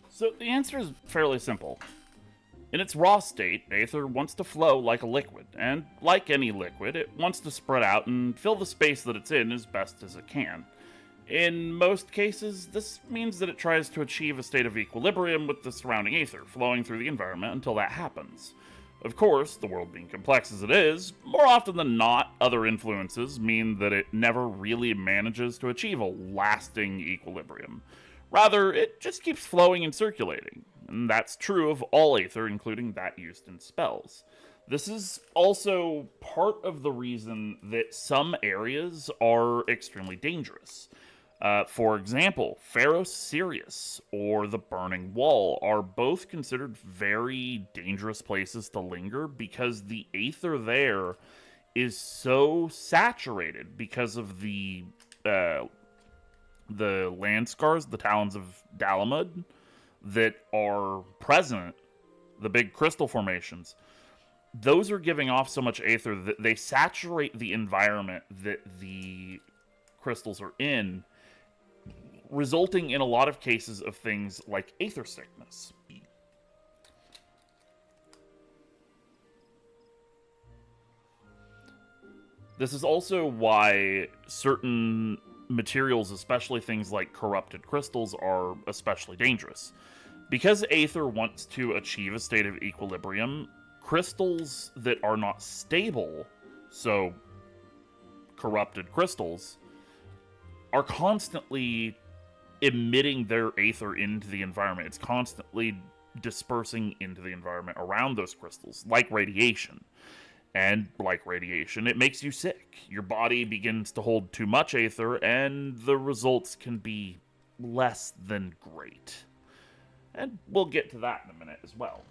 So the answer is fairly simple. In its raw state, Aether wants to flow like a liquid, and like any liquid, it wants to spread out and fill the space that it's in as best as it can. In most cases, this means that it tries to achieve a state of equilibrium with the surrounding Aether, flowing through the environment until that happens. Of course, the world being complex as it is, more often than not, other influences mean that it never really manages to achieve a lasting equilibrium. Rather, it just keeps flowing and circulating. And that's true of all Aether, including that used in spells. This is also part of the reason that some areas are extremely dangerous. For example, Pharos Sirius or the Burning Wall are both considered very dangerous places to linger because the Aether there is so saturated because of the land scars, the Talons of Dalamud, that are present, the big crystal formations. Those are giving off so much Aether that they saturate the environment that the crystals are in, resulting in a lot of cases of things like Aether sickness. This is also why certain materials, especially things like corrupted crystals, are especially dangerous. Because Aether wants to achieve a state of equilibrium, crystals that are not stable, so corrupted crystals, are constantly emitting their aether into the environment. It's constantly dispersing into the environment around those crystals, like radiation. And like radiation, it makes you sick. Your body begins to hold too much aether, and the results can be less than great. And we'll get to that in a minute as well.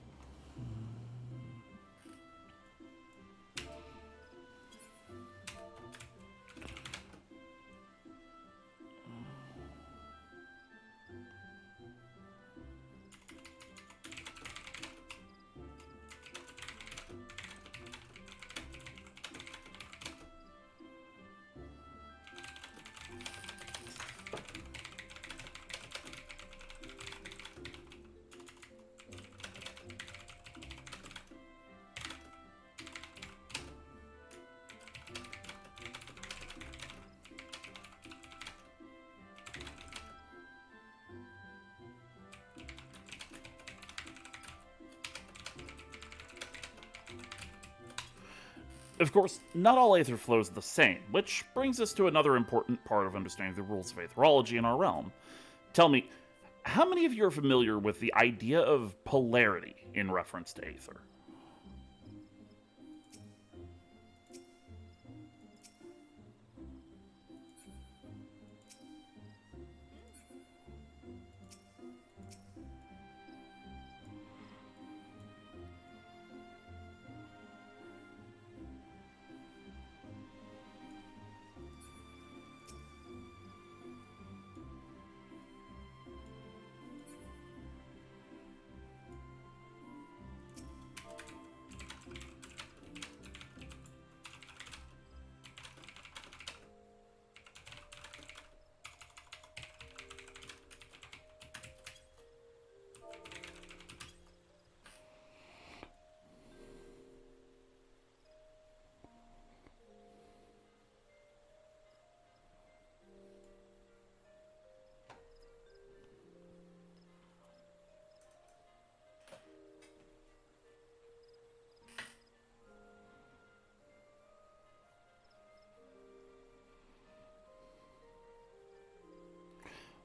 Of course, not all aether flows the same, which brings us to another important part of understanding the rules of aetherology in our realm. Tell me, how many of you are familiar with the idea of polarity in reference to aether?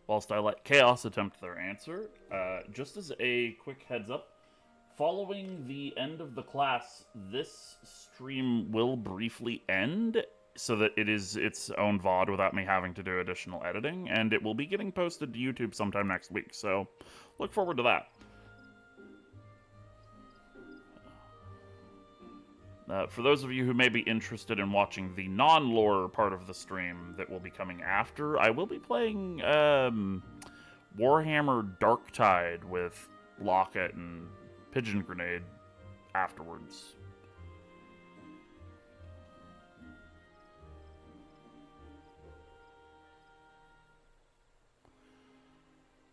Whilst I let Chaos attempt their answer, just as a quick heads up, following the end of the class, this stream will briefly end so that it is its own VOD without me having to do additional editing, and it will be getting posted to YouTube sometime next week, so look forward to that. For those of you who may be interested in watching the non-lore part of the stream that will be coming after, I will be playing Warhammer Darktide with Locket and Pigeon Grenade afterwards.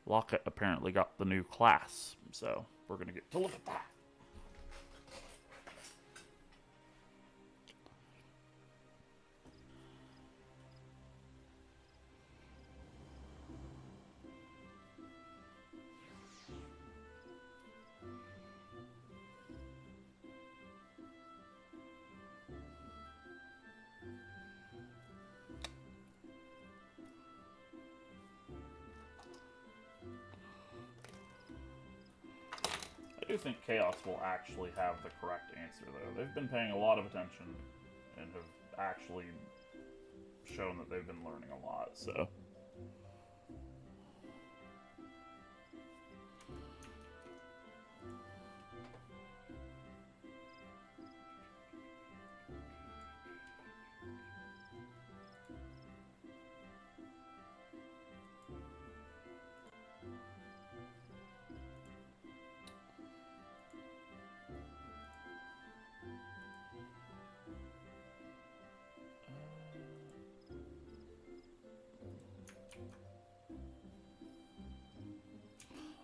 Locket apparently got the new class, so we're going to get to look at that. I do think Chaos will actually have the correct answer, though. They've been paying a lot of attention and have actually shown that they've been learning a lot, so...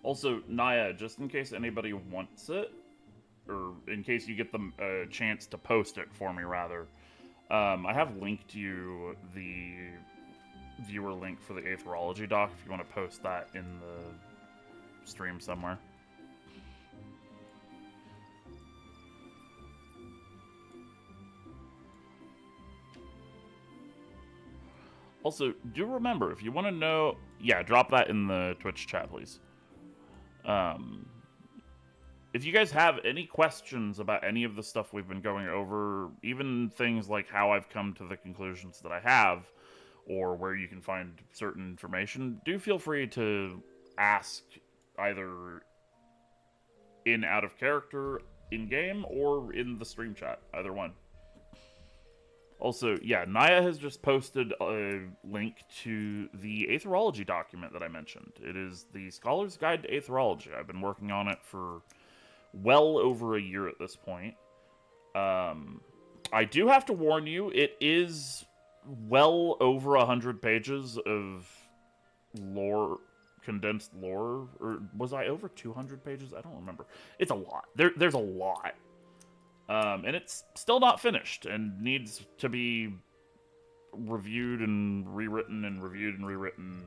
Also, Naya, just in case anybody wants it, or in case you get the chance to post it for me, rather, I have linked you the viewer link for the Aetherology doc if you want to post that in the stream somewhere. Also, do remember, if you want to know... Yeah, drop that in the Twitch chat, please. If you guys have any questions about any of the stuff we've been going over, even things like how I've come to the conclusions that I have, or where you can find certain information, do feel free to ask either in out of character, in game, or in the stream chat. Either one. Also, yeah, Naya has just posted a link to the Aetherology document that I mentioned. It is the Scholar's Guide to Aetherology. I've been working on it for well over a year at this point. I do have to warn you, it is well over 100 pages of lore, condensed lore. Or was I over 200 pages? I don't remember. It's a lot. There's a lot. And it's still not finished and needs to be reviewed and rewritten and reviewed and rewritten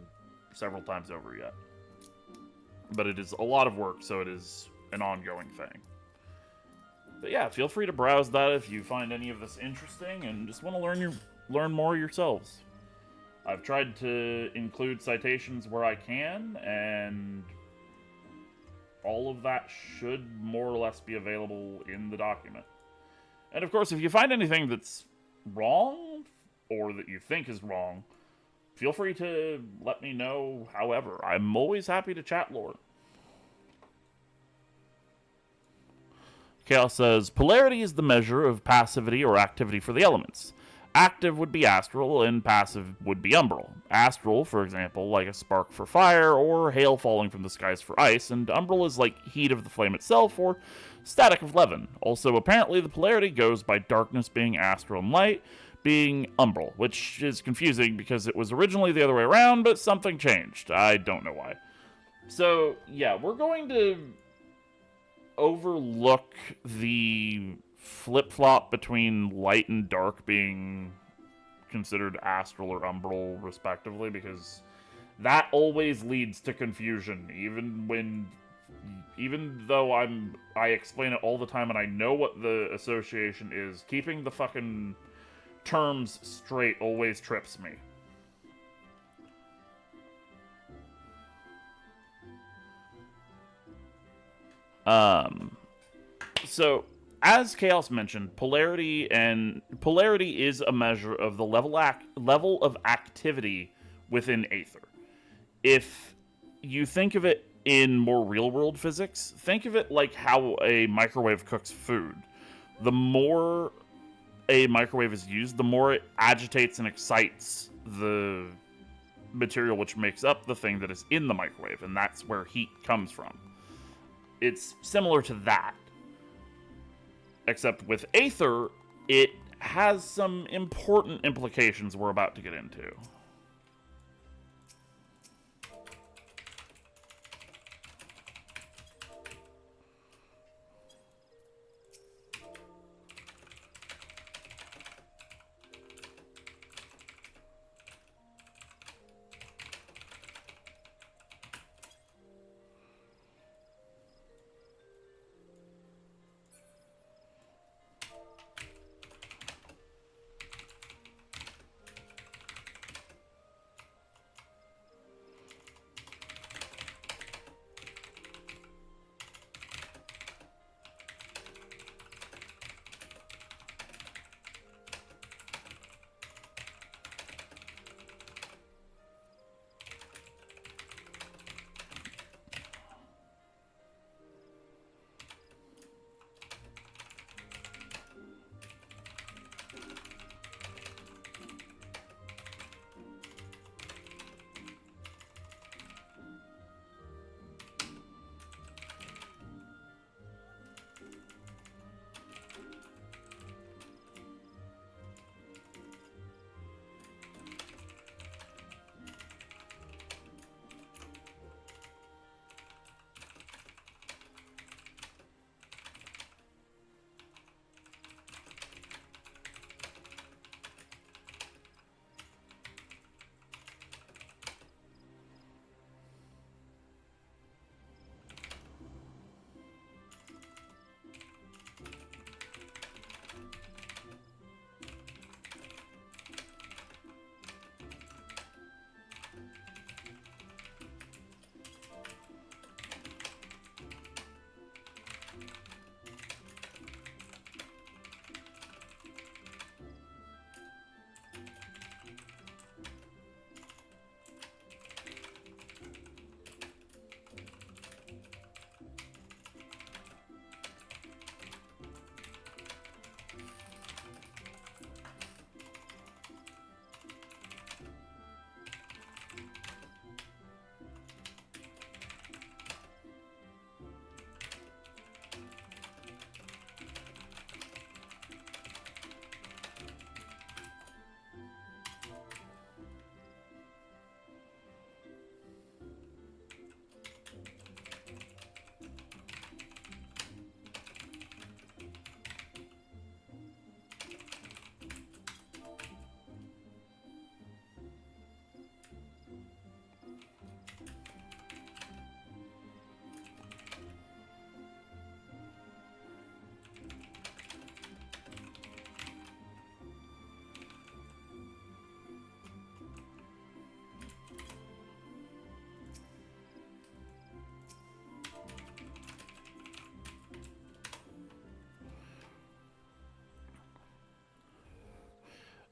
several times over yet. But it is a lot of work, so it is an ongoing thing. But yeah, feel free to browse that if you find any of this interesting and just want to learn more yourselves. I've tried to include citations where I can, and all of that should more or less be available in the document. And of course, if you find anything that's wrong, or that you think is wrong, feel free to let me know. However, I'm always happy to chat lore. Chaos says, polarity is the measure of passivity or activity for the elements. Active would be astral, and passive would be umbral. Astral, for example, like a spark for fire, or hail falling from the skies for ice, and umbral is like heat of the flame itself, or static of leaven. Also, apparently the polarity goes by darkness being astral and light being umbral, which is confusing because it was originally the other way around, but something changed. I don't know why. So, yeah, we're going to overlook the flip-flop between light and dark being considered astral or umbral, respectively, because that always leads to confusion, even though I explain it all the time and I know what the association is. Keeping the fucking terms straight always trips me. So, as Chaos mentioned, polarity is a measure of the level of activity within Aether. If you think of it in more real-world physics, think of it like how a microwave cooks food. The more a microwave is used, the more it agitates and excites the material which makes up the thing that is in the microwave, and that's where heat comes from. It's similar to that. Except with Aether, it has some important implications we're about to get into.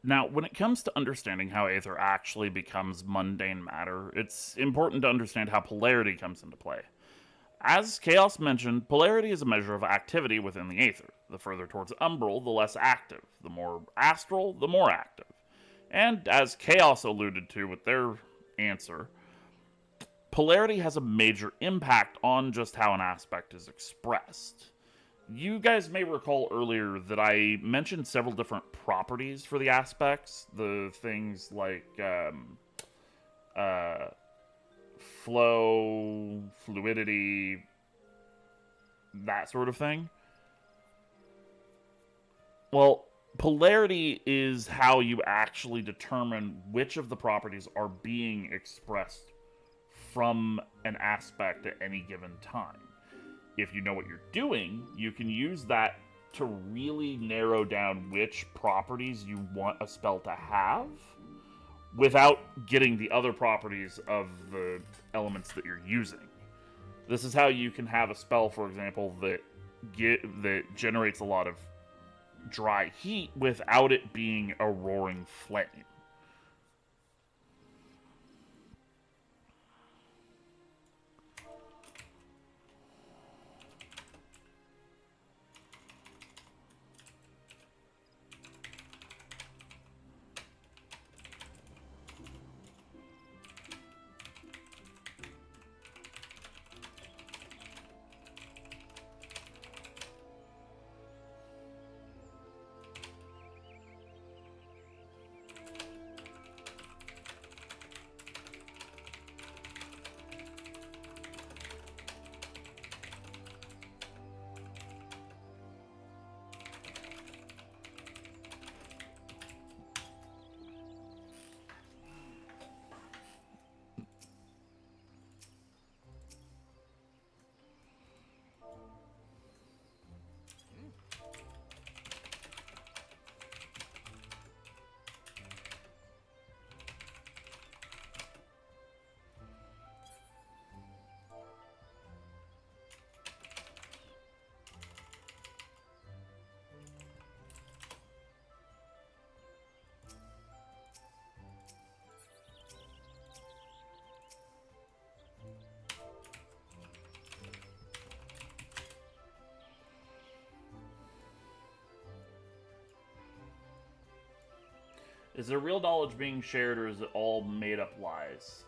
Now, when it comes to understanding how Aether actually becomes mundane matter, it's important to understand how polarity comes into play. As Chaos mentioned, polarity is a measure of activity within the Aether. The further towards umbral, the less active. The more astral, the more active. And as Chaos alluded to with their answer, polarity has a major impact on just how an aspect is expressed. You guys may recall earlier that I mentioned several different properties for the aspects. The things like uh, flow, fluidity, that sort of thing. Well, polarity is how you actually determine which of the properties are being expressed from an aspect at any given time. If you know what you're doing, you can use that to really narrow down which properties you want a spell to have without getting the other properties of the elements that you're using. This is how you can have a spell, for example, that generates a lot of dry heat without it being a roaring flame. Is there real knowledge being shared, or is it all made up lies?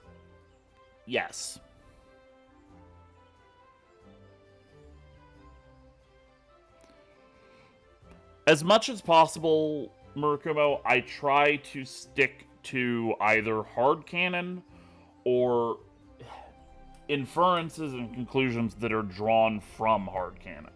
Yes. As much as possible, Murkumo, I try to stick to either hard canon or inferences and conclusions that are drawn from hard canon.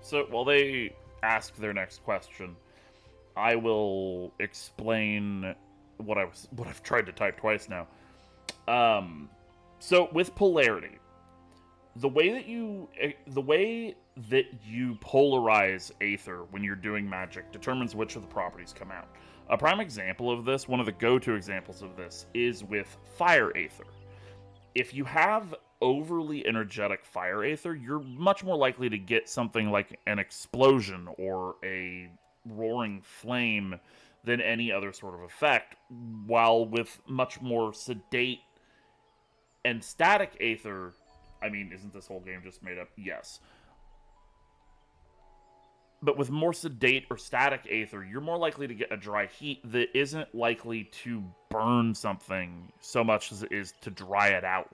So while they ask their next question, I will explain what I've tried to type twice now. So with polarity, the way that you polarize Aether when you're doing magic determines which of the properties come out. A prime example of this, one of the go-to examples of this, is with Fire Aether. If you have overly energetic Fire Aether, you're much more likely to get something like an explosion or a roaring flame than any other sort of effect, while with much more sedate and static Aether, I mean, isn't this whole game just made up? Yes. But with more sedate or static Aether, you're more likely to get a dry heat that isn't likely to burn something so much as it is to dry it out.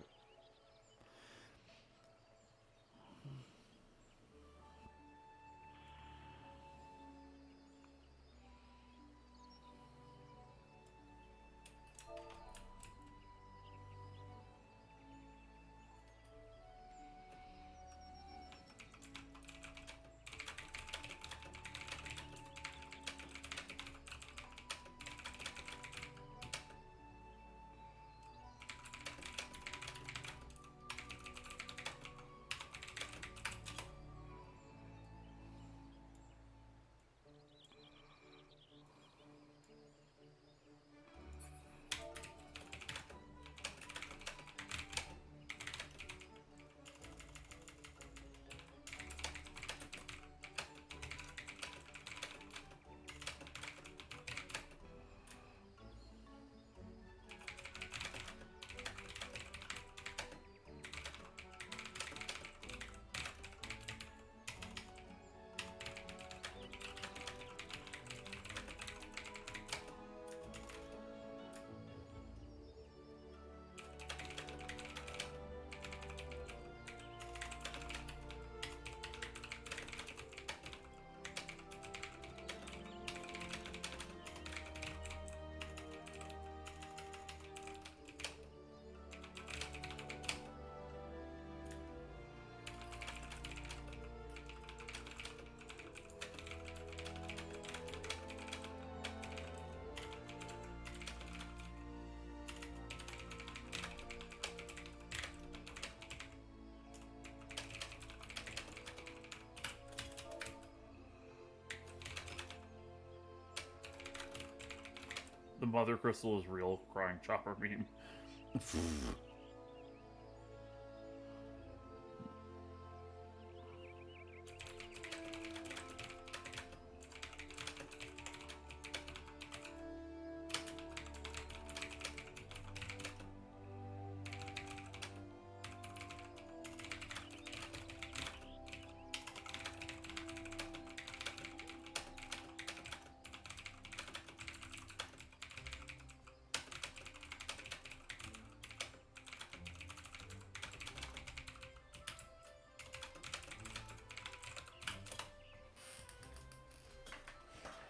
The mother crystal is real. Crying chopper meme.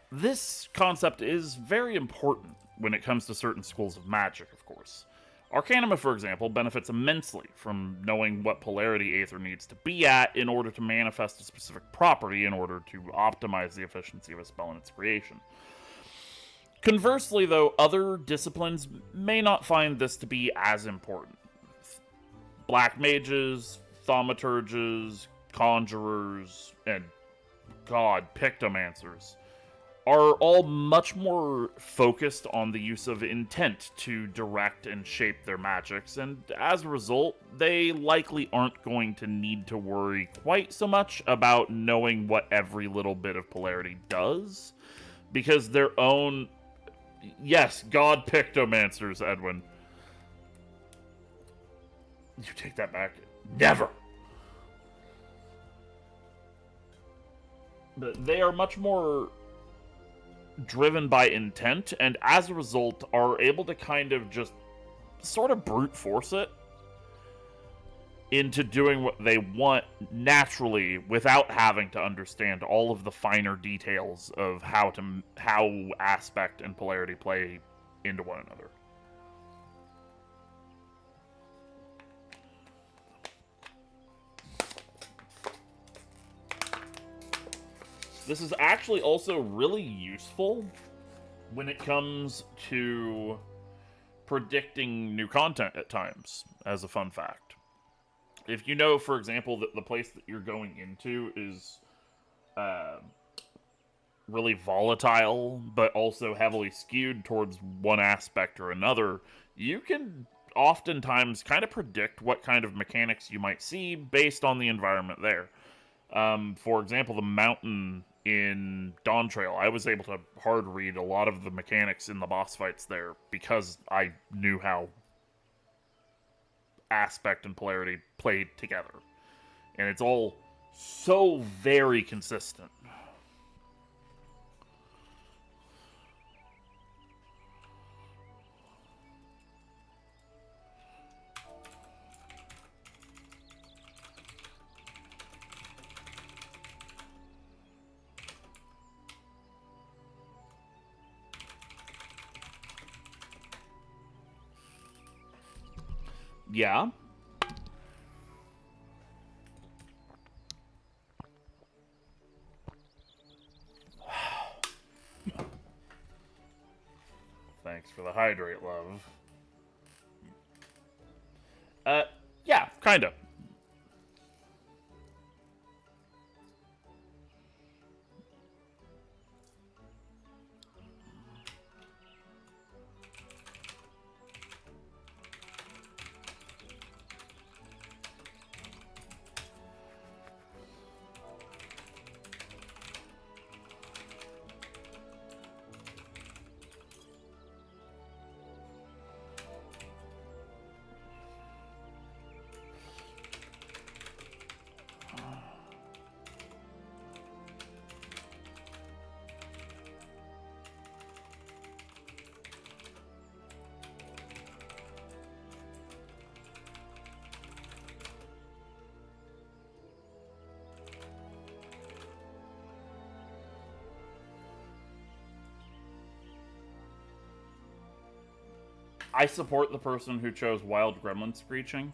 This concept is very important when it comes to certain schools of magic, of course. Arcanima, for example, benefits immensely from knowing what polarity Aether needs to be at in order to manifest a specific property in order to optimize the efficiency of a spell in its creation. Conversely, though, other disciplines may not find this to be as important. Black mages, thaumaturges, conjurers, and, god, pictomancers are all much more focused on the use of intent to direct and shape their magics, and as a result, they likely aren't going to need to worry quite so much about knowing what every little bit of polarity does, because their own... Yes, god pictomancers, Edwin. You take that back. Never! But they are much more driven by intent, and as a result are able to kind of just sort of brute force it into doing what they want naturally without having to understand all of the finer details of how aspect and polarity play into one another. This is actually also really useful when it comes to predicting new content at times, as a fun fact. If you know, for example, that the place that you're going into is really volatile, but also heavily skewed towards one aspect or another, you can oftentimes kind of predict what kind of mechanics you might see based on the environment there. For example, the mountain in Dawn Trail, I was able to hard read a lot of the mechanics in the boss fights there because I knew how aspect and polarity played together. And it's all so very consistent. Yeah. Thanks for the hydrate, love. Yeah, kinda. I support the person who chose Wild Gremlin Screeching.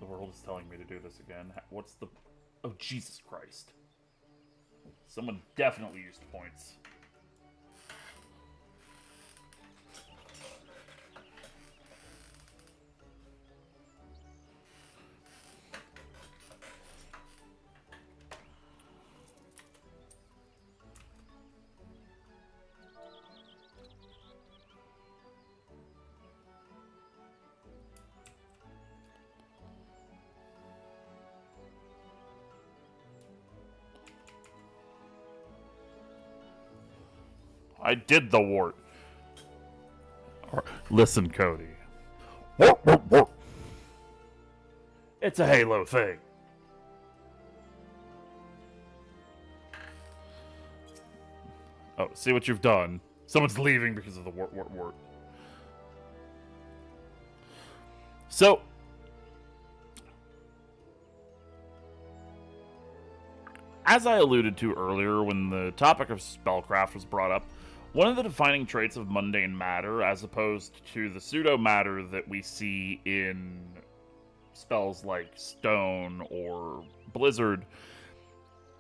The world is telling me to do this again. What's the... Oh, Jesus Christ. Someone definitely used points. I did the wart. Listen, Cody. It's a Halo thing. Oh, see what you've done. Someone's leaving because of the wart. So, as I alluded to earlier when the topic of spellcraft was brought up, one of the defining traits of mundane matter, as opposed to the pseudo matter that we see in spells like Stone or Blizzard,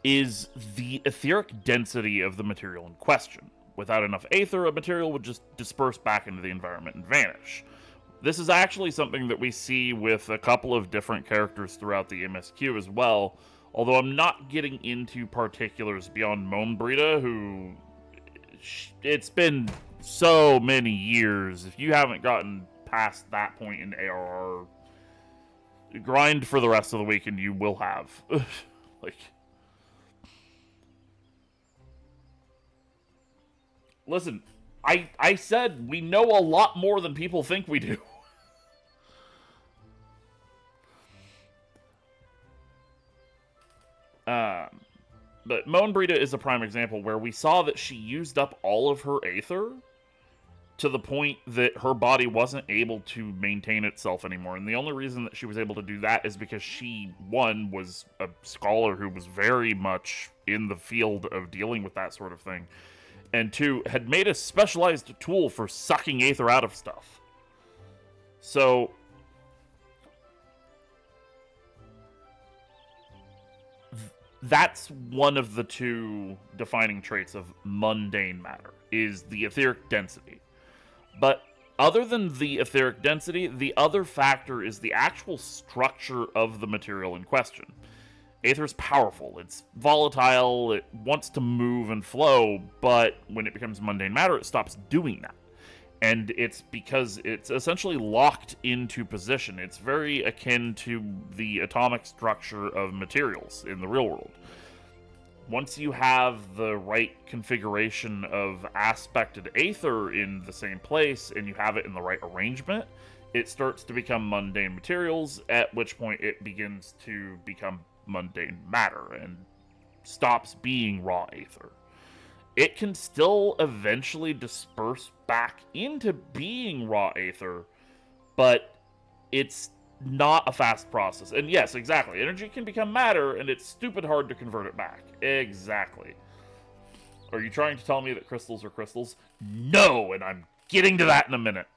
is the etheric density of the material in question. Without enough aether, a material would just disperse back into the environment and vanish. This is actually something that we see with a couple of different characters throughout the MSQ as well, although I'm not getting into particulars beyond Moanbrita, who... It's been so many years. If you haven't gotten past that point in ARR, grind for the rest of the week and you will have. Like... Listen, I said we know a lot more than people think we do. But Moanbrita is a prime example where we saw that she used up all of her aether to the point that her body wasn't able to maintain itself anymore. And the only reason that she was able to do that is because she, one, was a scholar who was very much in the field of dealing with that sort of thing. And two, had made a specialized tool for sucking aether out of stuff. So... that's one of the two defining traits of mundane matter, is the etheric density. But other than the etheric density, the other factor is the actual structure of the material in question. Aether is powerful, it's volatile, it wants to move and flow, but when it becomes mundane matter, it stops doing that. And it's because it's essentially locked into position. It's very akin to the atomic structure of materials in the real world. Once you have the right configuration of aspected aether in the same place, and you have it in the right arrangement, it starts to become mundane materials, at which point it begins to become mundane matter and stops being raw aether. It can still eventually disperse back into being raw aether, but it's not a fast process. And yes, exactly, energy can become matter, and it's stupid hard to convert it back. Exactly. Are you trying to tell me that crystals are crystals? No, and I'm getting to that in a minute.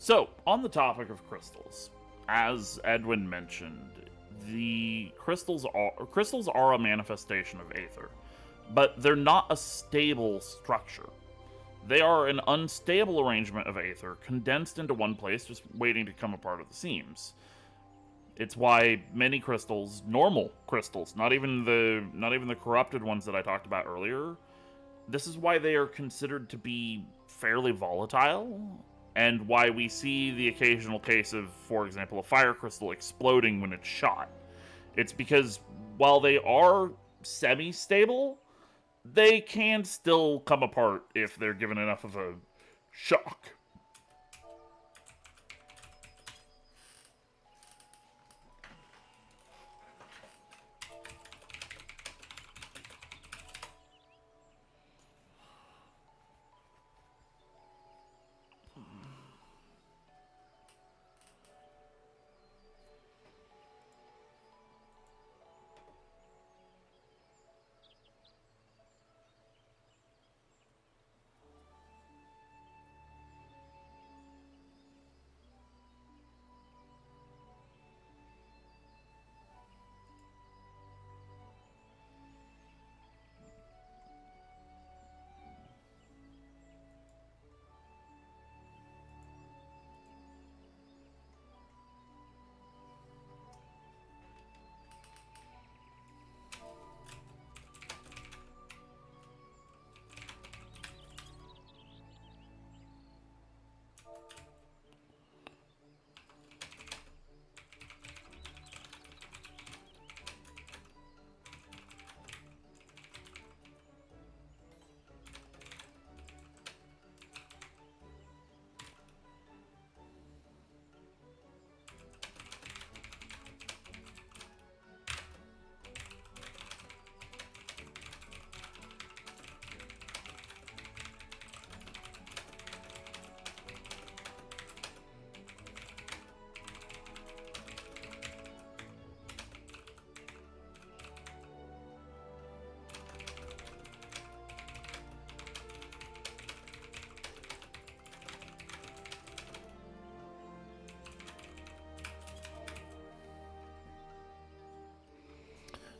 So, on the topic of crystals, as Edwin mentioned, the crystals are a manifestation of Aether, but they're not a stable structure. They are an unstable arrangement of Aether condensed into one place, just waiting to come apart at the seams. It's why many crystals, normal crystals, not even the corrupted ones that I talked about earlier, this is why they are considered to be fairly volatile, and why we see the occasional case of, for example, a fire crystal exploding when it's shot. It's because while they are semi-stable, they can still come apart if they're given enough of a shock.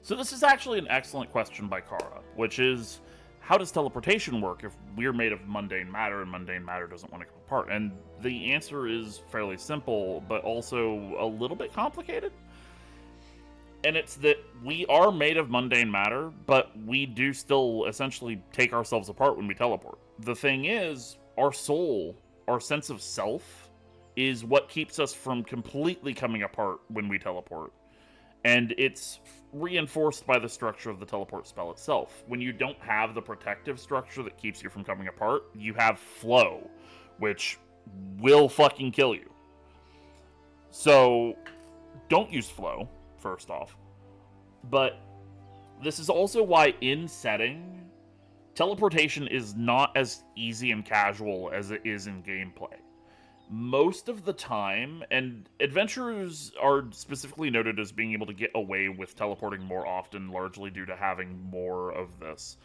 So this is actually an excellent question by Kara, which is, how does teleportation work if we're made of mundane matter and mundane matter doesn't want to come apart? And the answer is fairly simple, but also a little bit complicated. And it's that we are made of mundane matter, but we do still essentially take ourselves apart when we teleport. The thing is, our soul, our sense of self, is what keeps us from completely coming apart when we teleport. And it's reinforced by the structure of the teleport spell itself. When you don't have the protective structure that keeps you from coming apart, you have flow, which will fucking kill you. So, don't use flow, first off. But this is also why in setting, teleportation is not as easy and casual as it is in gameplay. Most of the time, and adventurers are specifically noted as being able to get away with teleporting more often, largely due to having more of this.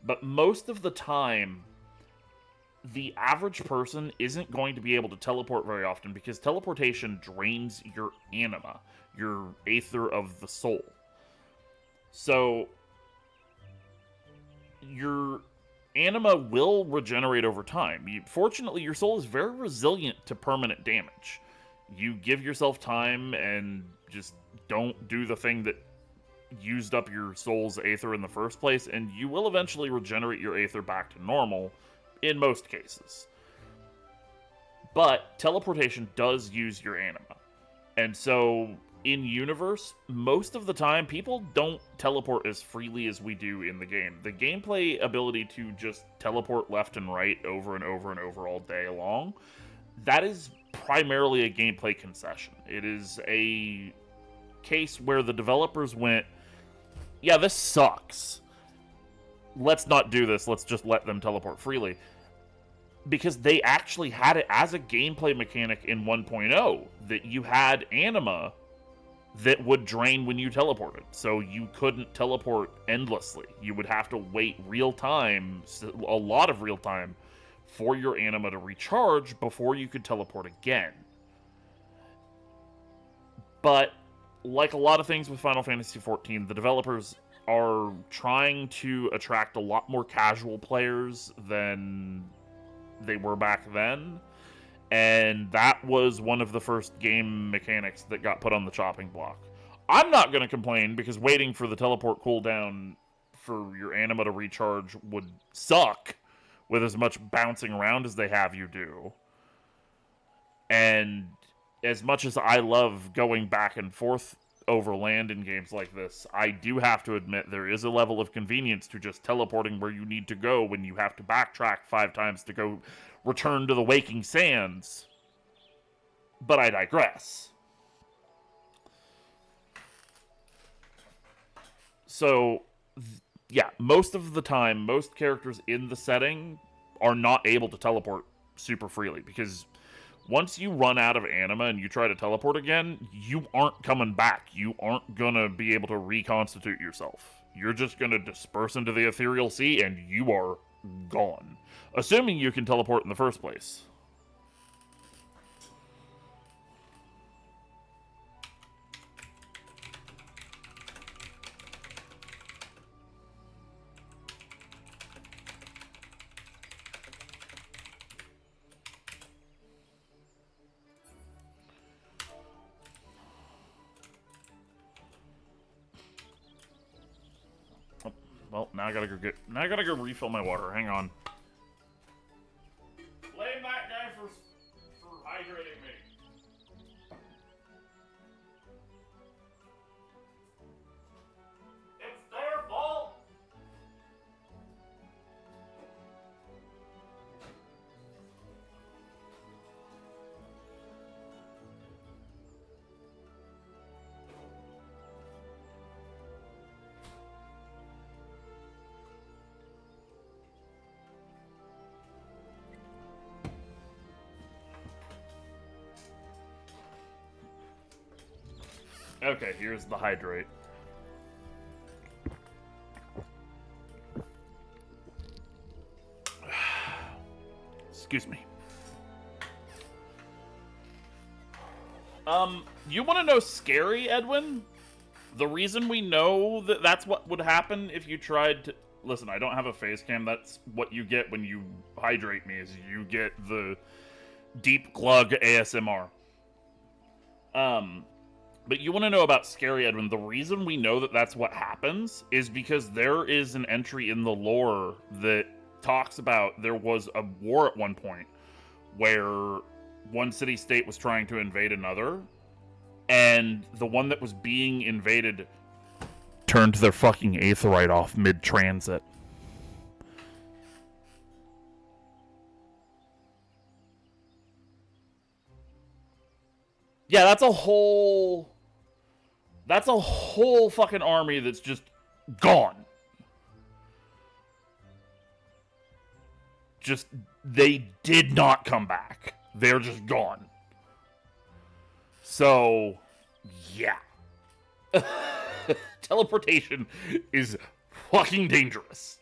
But most of the time, the average person isn't going to be able to teleport very often because teleportation drains your anima, your aether of the soul. So, your anima will regenerate over time. Fortunately, your soul is very resilient to permanent damage. You give yourself time and just don't do the thing that used up your soul's aether in the first place, and you will eventually regenerate your aether back to normal in most cases. But teleportation does use your anima. And so, in universe, most of the time, people don't teleport as freely as we do in the game. The gameplay ability to just teleport left and right over and over and over all day long, that is primarily a gameplay concession. It is a case where the developers went, yeah, this sucks. Let's not do this. Let's just let them teleport freely. Because they actually had it as a gameplay mechanic in 1.0, that you had anima that would drain when you teleported. So you couldn't teleport endlessly. You would have to wait real time, a lot of real time, for your anima to recharge before you could teleport again. But like a lot of things with Final Fantasy XIV, the developers are trying to attract a lot more casual players than they were back then. And that was one of the first game mechanics that got put on the chopping block. I'm not going to complain because waiting for the teleport cooldown for your anima to recharge would suck with as much bouncing around as they have you do. And as much as I love going back and forth over land in games like this, I do have to admit there is a level of convenience to just teleporting where you need to go when you have to backtrack 5 times to go return to the Waking Sands. But I digress. So, yeah, most of the time, most characters in the setting are not able to teleport super freely because once you run out of anima and you try to teleport again, you aren't coming back. You aren't gonna be able to reconstitute yourself. You're just gonna disperse into the ethereal sea and you are gone. Assuming you can teleport in the first place. Well, now I gotta go refill my water. Hang on. Blame that guy for hydrating me. It's their fault. Okay, here's the hydrate. Excuse me. You want to know scary, Edwin? The reason we know that that's what would happen if you tried to... Listen, I don't have a face cam. That's what you get when you hydrate me, is you get the deep glug ASMR. But you want to know about scary, Edwin. The reason we know that that's what happens is because there is an entry in the lore that talks about there was a war at one point where one city-state was trying to invade another, and the one that was being invaded turned their fucking aetherite off mid-transit. Yeah, that's a whole fucking army that's just gone. Just, they did not come back. They're just gone. So, yeah. Teleportation is fucking dangerous.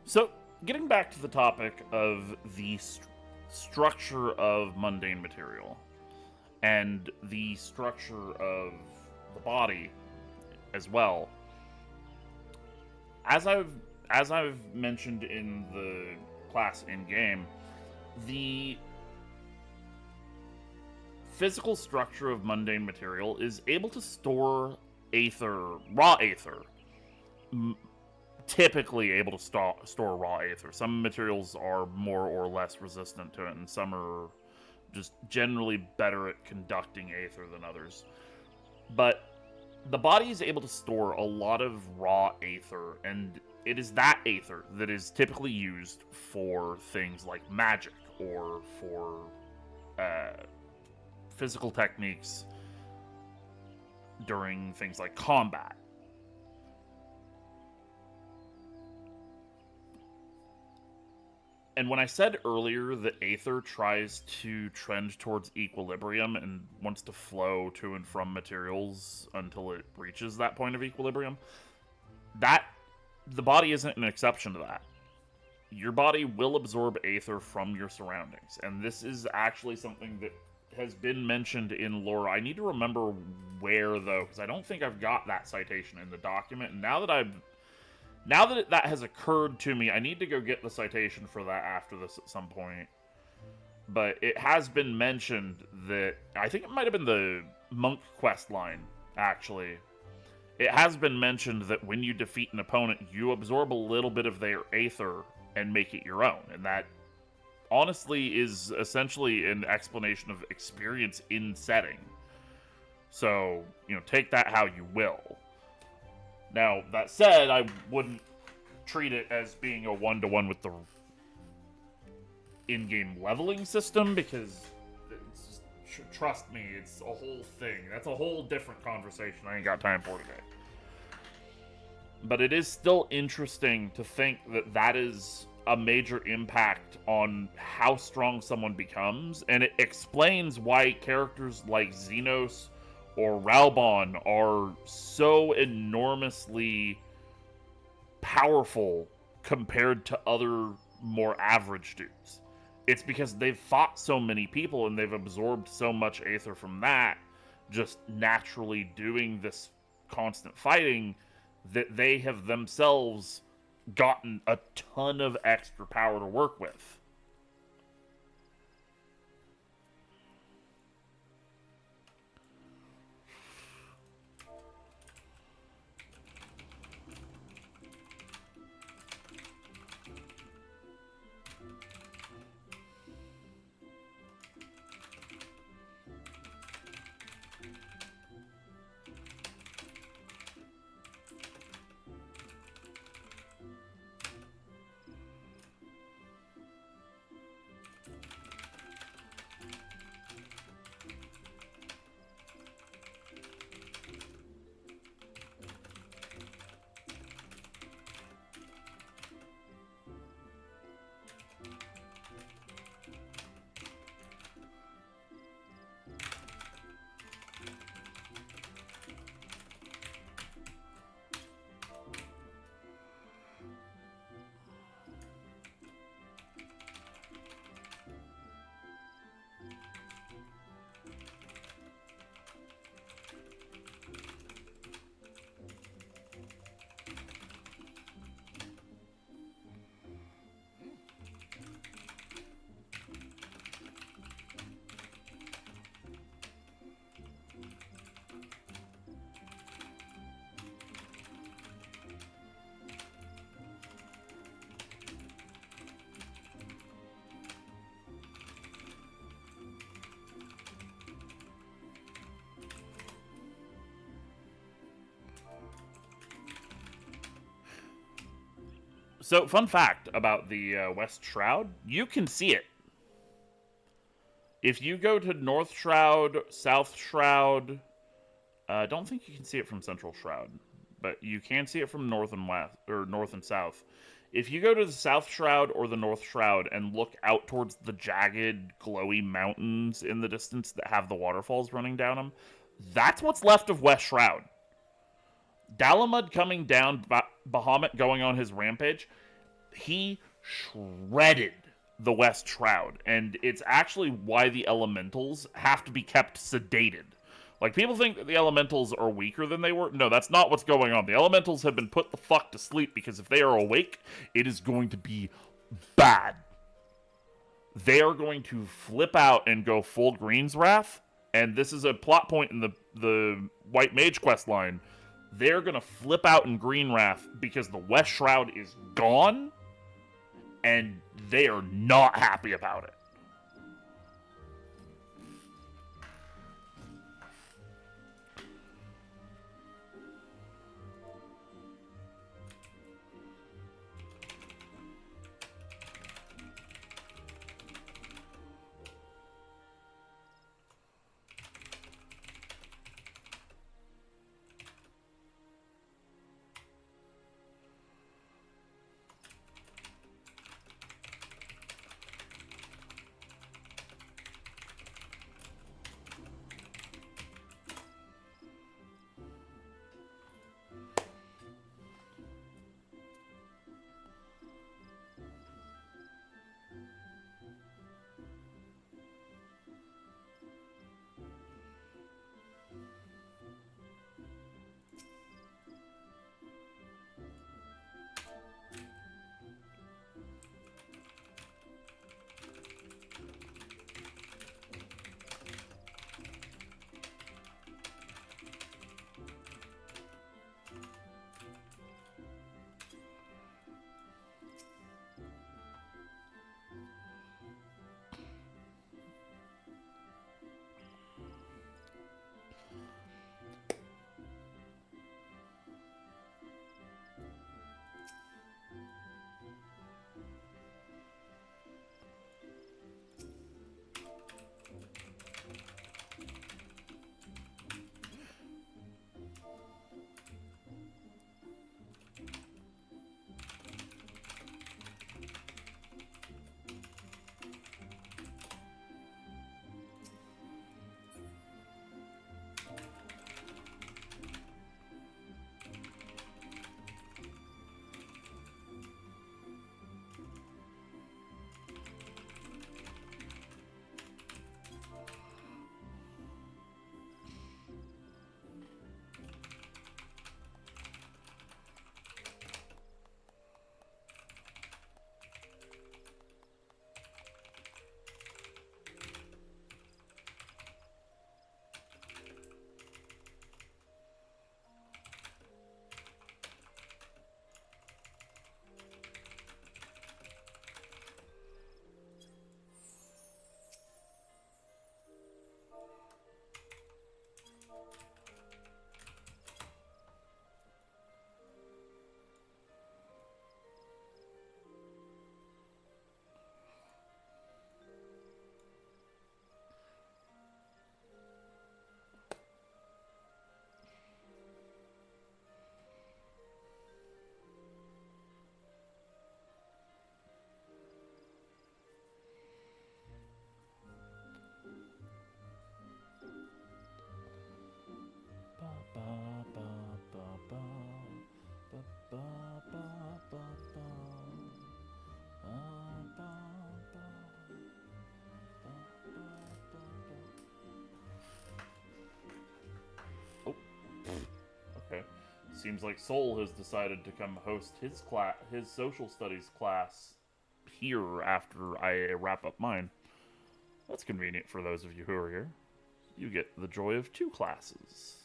So, getting back to the topic of the structure of mundane material and the structure of the body as well, as I've mentioned in the class in game, the physical structure of mundane material is able to store aether, raw aether, typically able to store raw aether. Some materials are more or less resistant to it, and some are just generally better at conducting aether than others. But the body is able to store a lot of raw aether, and it is that aether that is typically used for things like magic or for physical techniques during things like combat. And when I said earlier that Aether tries to trend towards equilibrium and wants to flow to and from materials until it reaches that point of equilibrium, that the body isn't an exception to that. Your body will absorb Aether from your surroundings, and this is actually something that has been mentioned in lore. I need to remember where, though, because I don't think I've got that citation in the document. And now that that has occurred to me, I need to go get the citation for that after this at some point. But it has been mentioned that, I think it might have been the monk quest line, actually. It has been mentioned that when you defeat an opponent, you absorb a little bit of their aether and make it your own. And that honestly is essentially an explanation of experience in setting. So, take that how you will. Now, that said, I wouldn't treat it as being a one-to-one with the in-game leveling system, because trust me, it's a whole thing. That's a whole different conversation I ain't got time for today. But it is still interesting to think that that is a major impact on how strong someone becomes, and it explains why characters like Xenos or Raubon are so enormously powerful compared to other more average dudes. It's because they've fought so many people and they've absorbed so much aether from that, just naturally doing this constant fighting, that they have themselves gotten a ton of extra power to work with. So, fun fact about the West Shroud, you can see it. If you go to North Shroud, South Shroud, I don't think you can see it from Central Shroud, but you can see it from North and West, or North and South. If you go to the South Shroud or the North Shroud and look out towards the jagged, glowy mountains in the distance that have the waterfalls running down them, that's what's left of West Shroud. Dalamud coming down, Bahamut going on his rampage, he shredded the West Shroud, and it's actually why the elementals have to be kept sedated. Like, people think that the elementals are weaker than they were. No, that's not what's going on. The elementals have been put the fuck to sleep because if they are awake, it is going to be bad. They are going to flip out and go full Green's Wrath, and this is a plot point in the White Mage quest line. They're going to flip out in Green Wrath because the West Shroud is gone, and they are not happy about it. Oh, okay. Seems like Soul has decided to come host his social studies class here after I wrap up mine. That's convenient for those of you who are here. You get the joy of 2 classes.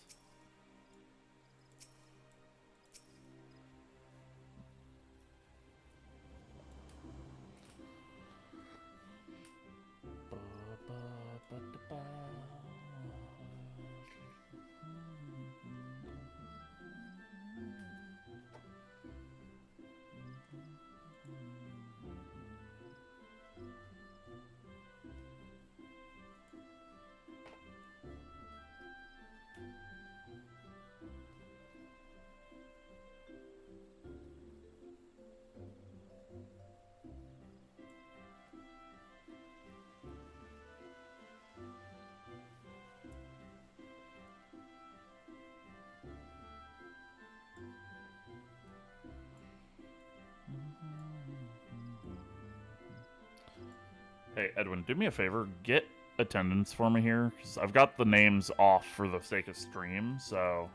Hey, Edwin, do me a favor. Get attendance for me here, because I've got the names off for the sake of stream, so...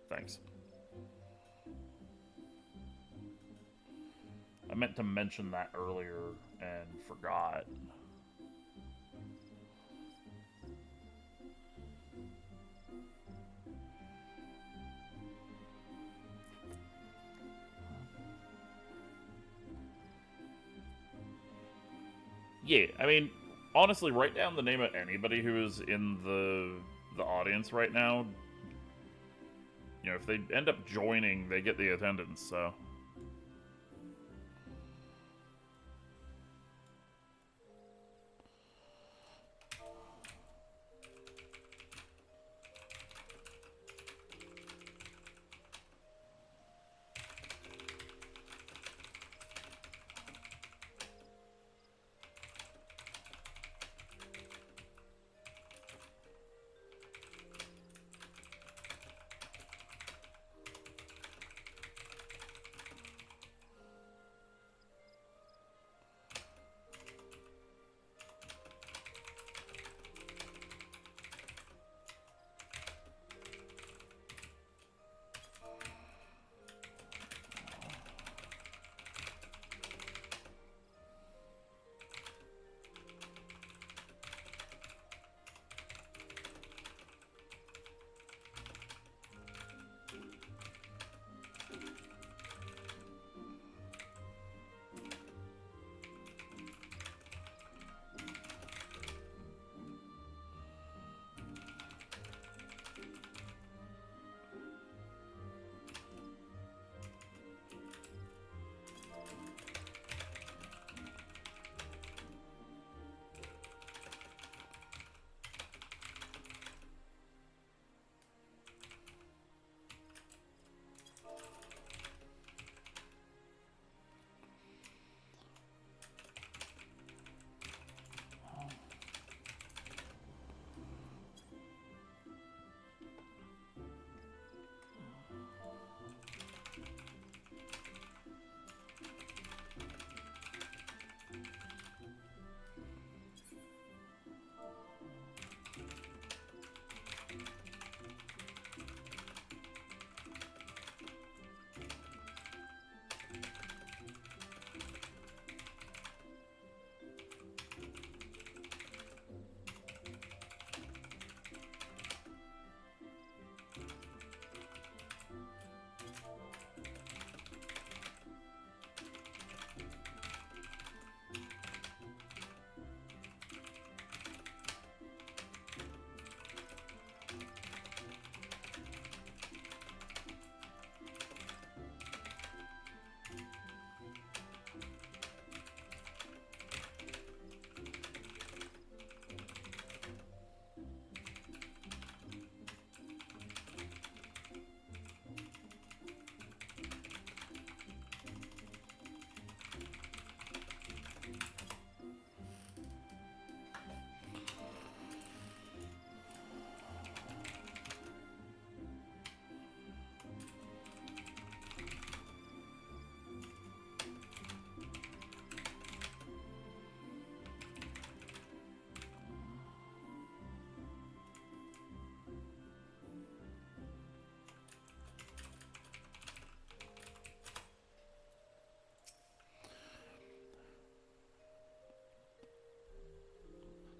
Thanks. I meant to mention that earlier and forgot. Yeah, I mean, honestly, write down the name of anybody who is in the audience right now. You know, if they end up joining, they get the attendance, so...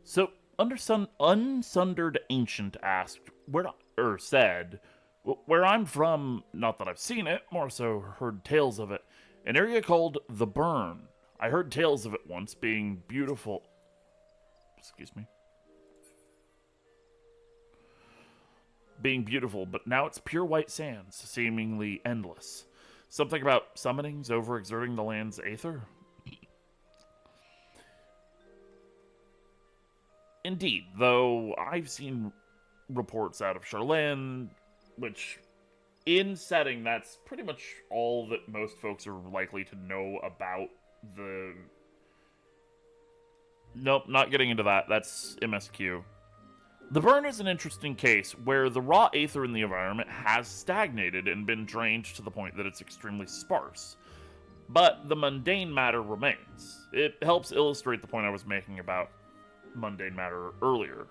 So, Unsundered Ancient asked, said, where I'm from, not that I've seen it, more so heard tales of it, an area called The Burn. I heard tales of it once being beautiful. Excuse me. Being beautiful, but now it's pure white sands, seemingly endless. Something about summonings overexerting the land's aether? Indeed, though I've seen reports out of Charlene, which, in setting, that's pretty much all that most folks are likely to know about the... Nope, not getting into that. That's MSQ. The burn is an interesting case where the raw aether in the environment has stagnated and been drained to the point that it's extremely sparse. But the mundane matter remains. It helps illustrate the point I was making about mundane matter earlier.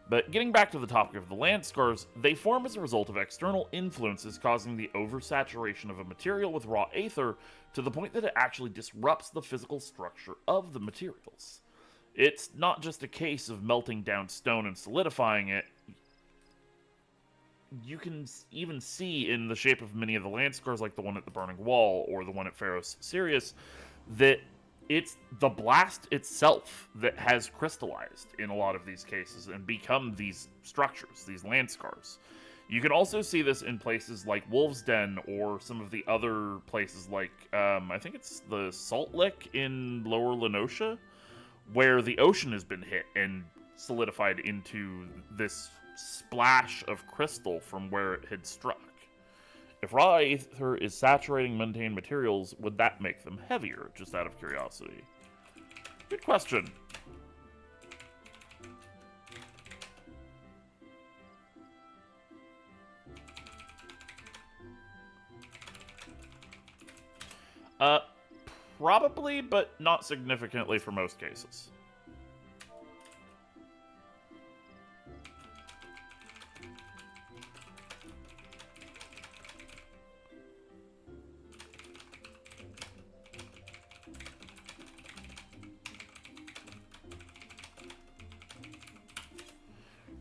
But getting back to the topic of the land scars, they form as a result of external influences causing the oversaturation of a material with raw aether to the point that it actually disrupts the physical structure of the materials. It's not just a case of melting down stone and solidifying it. You can even see in the shape of many of the land scars, like the one at the Burning Wall or the one at Pharos Sirius, that it's the blast itself that has crystallized in a lot of these cases and become these structures, these land scars. You can also see this in places like Wolf's Den or some of the other places like, I think it's the Salt Lick in Lower Lenosha, where the ocean has been hit and solidified into this splash of crystal from where it had struck. If raw aether is saturating mundane materials, would that make them heavier? Just out of curiosity. Good question. Probably, but not significantly for most cases.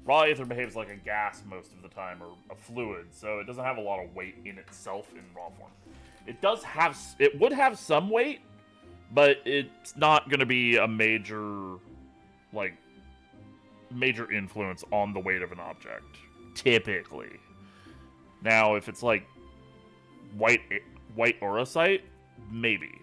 Raw aether behaves like a gas most of the time, or a fluid, so it doesn't have a lot of weight in itself in raw form. It would have some weight, but it's not going to be a major influence on the weight of an object, typically. Now, if it's like white aurosite, maybe.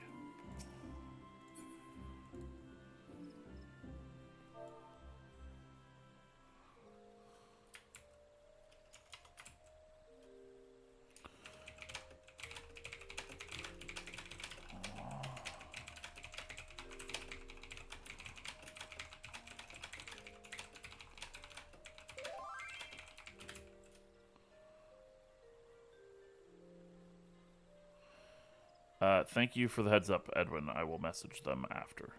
Thank you for the heads up, Edwin. I will message them after.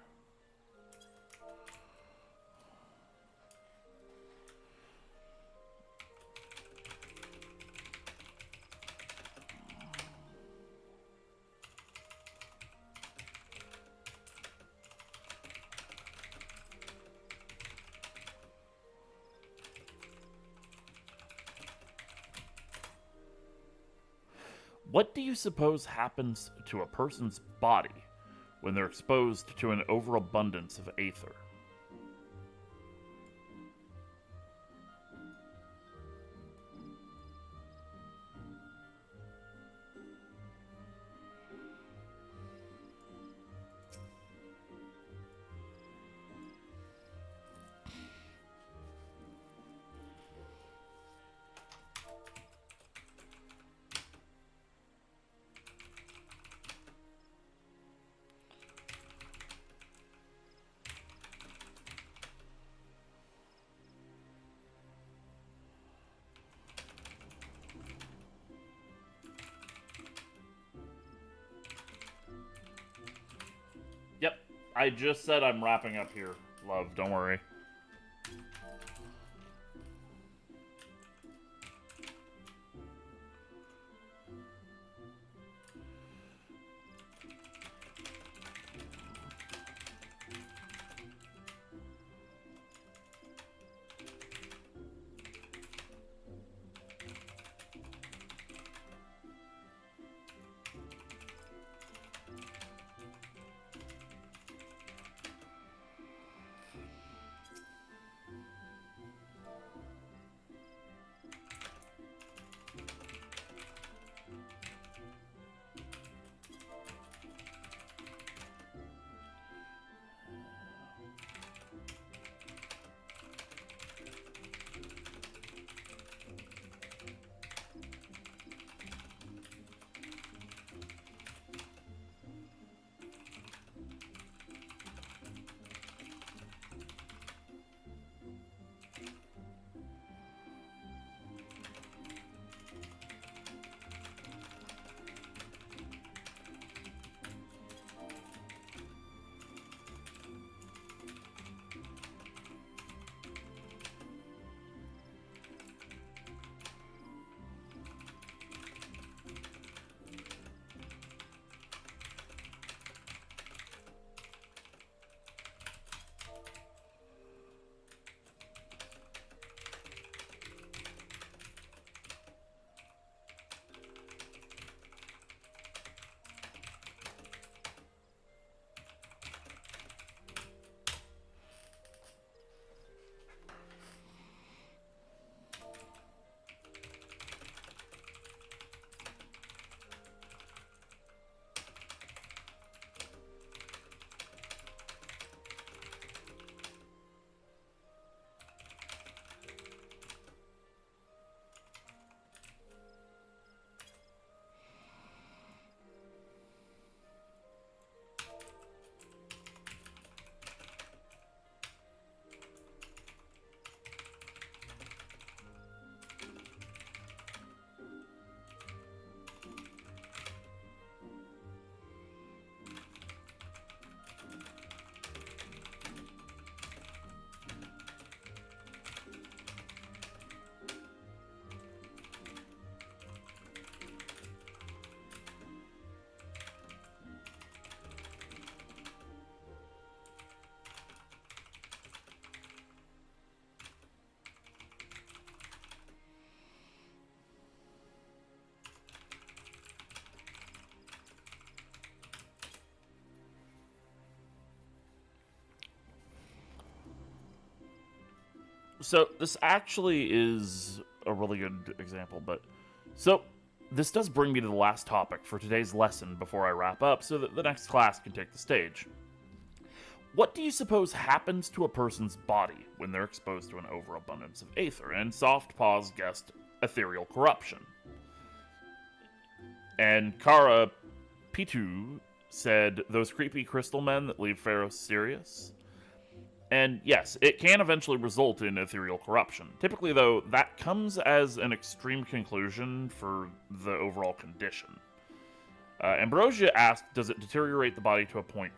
What do you suppose happens to a person's body when they're exposed to an overabundance of aether? Yep, I just said I'm wrapping up here, love, don't worry. So this actually is a really good example, but so this does bring me to the last topic for today's lesson before I wrap up so that the next class can take the stage. What do you suppose happens to a person's body when they're exposed to an overabundance of aether? And Soft Paws guessed ethereal corruption. And Kara Pitu said those creepy crystal men that leave Pharaoh serious. And yes, it can eventually result in ethereal corruption. Typically, though, that comes as an extreme conclusion for the overall condition. Ambrosia asked, does it deteriorate the body to a point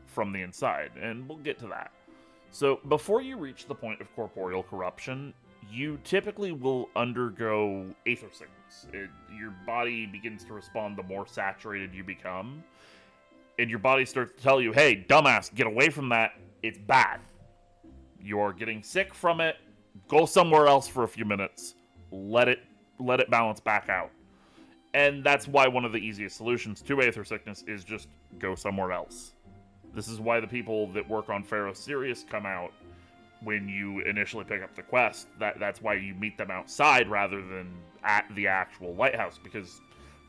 from the inside? And we'll get to that. So, before you reach the point of corporeal corruption, you typically will undergo aether sickness. Your body begins to respond the more saturated you become, and your body starts to tell you, hey, dumbass, get away from that, it's bad. You're getting sick from it, go somewhere else for a few minutes, let it balance back out. And that's why one of the easiest solutions to aether sickness is just go somewhere else. This is why the people that work on Pharaoh Sirius come out when you initially pick up the quest. That's why you meet them outside rather than at the actual lighthouse, because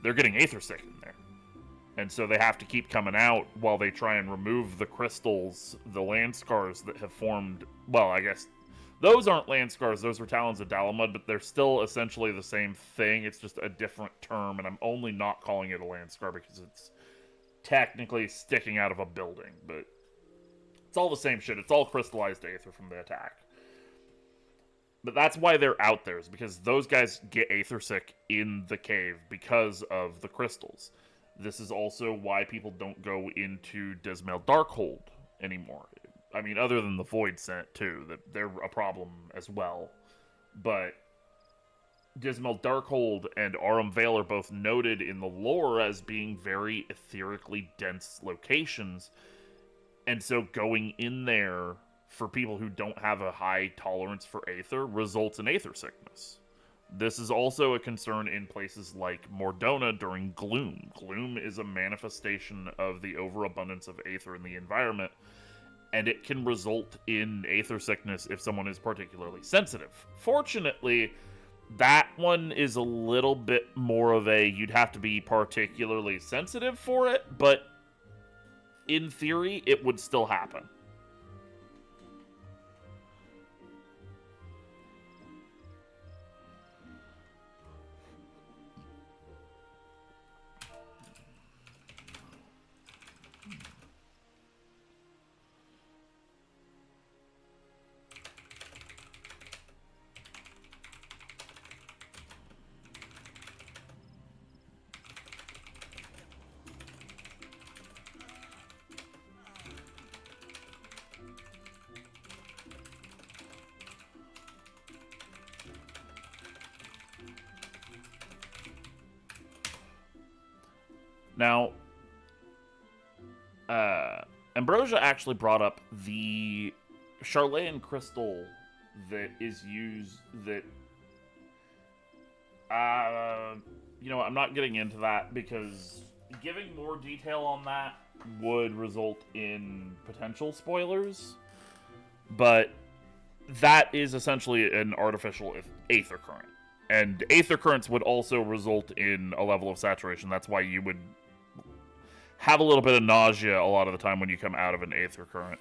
they're getting aether sick in there. And so they have to keep coming out while they try and remove the crystals, the land scars that have formed. Well, I guess those aren't land scars, those were talons of Dalamud, but they're still essentially the same thing. It's just a different term, and I'm only not calling it a land scar because it's technically sticking out of a building, but it's all the same shit. It's all crystallized aether from the attack. But that's why they're out there, is because those guys get aether sick in the cave because of the crystals. This is also why people don't go into Dismail Darkhold anymore. I mean, other than the Void Scent, too, that they're a problem as well. But Dismail Darkhold and Aurum Vale are both noted in the lore as being very etherically dense locations. And so going in there for people who don't have a high tolerance for aether results in aether sickness. This is also a concern in places like Mordona during Gloom. Gloom is a manifestation of the overabundance of aether in the environment, and it can result in aether sickness if someone is particularly sensitive. Fortunately, that one is a little bit more of a, you'd have to be particularly sensitive for it, but in theory, it would still happen. Now, Ambrosia actually brought up the Charlayan crystal that is used that... you know what, I'm not getting into that because giving more detail on that would result in potential spoilers. But that is essentially an artificial aether current. And aether currents would also result in a level of saturation. That's why you would have a little bit of nausea a lot of the time when you come out of an aether current.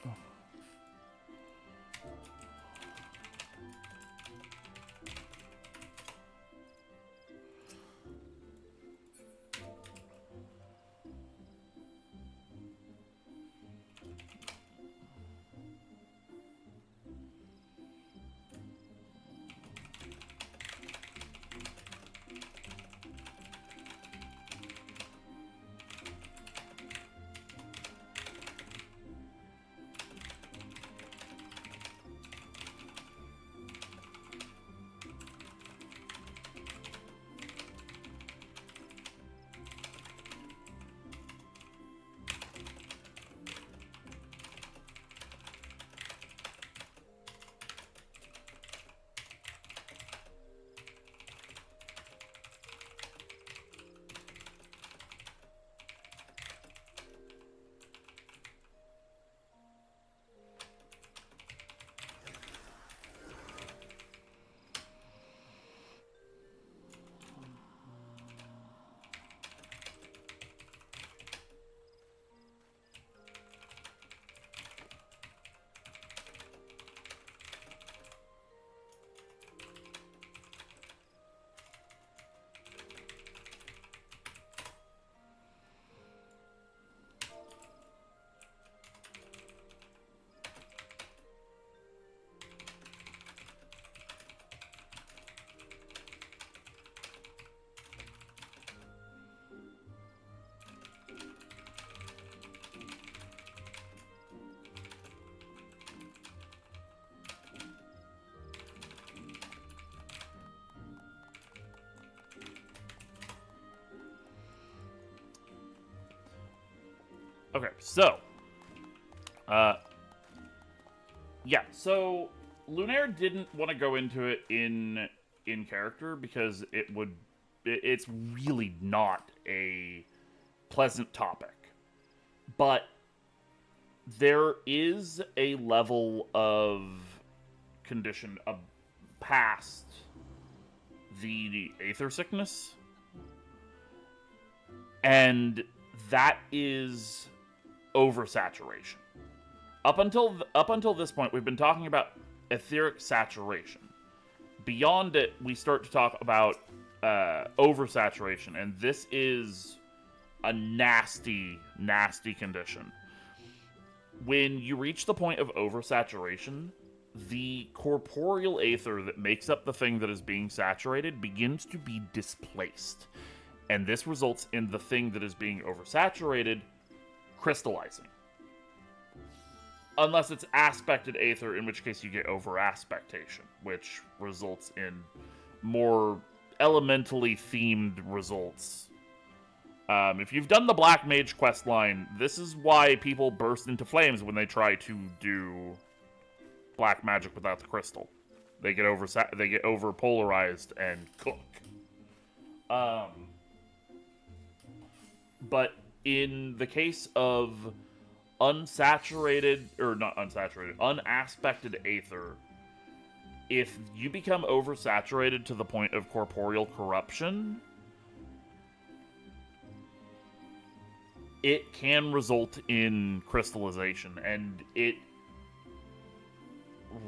Okay, so, yeah, so Lunaire didn't want to go into it in character because it's really not a pleasant topic. But there is a level of condition past the aether sickness, and that is oversaturation. Up until this point, we've been talking about etheric saturation. Beyond it, we start to talk about oversaturation, and this is a nasty, nasty condition. When you reach the point of oversaturation, the corporeal aether that makes up the thing that is being saturated begins to be displaced. And this results in the thing that is being oversaturated crystallizing. Unless it's aspected aether, in which case you get overaspectation, which results in more elementally themed results. If you've done the Black Mage quest line, this is why people burst into flames when they try to do black magic without the crystal. They get over polarized and cook. But in the case of unaspected aether, if you become oversaturated to the point of corporeal corruption, it can result in crystallization, and it...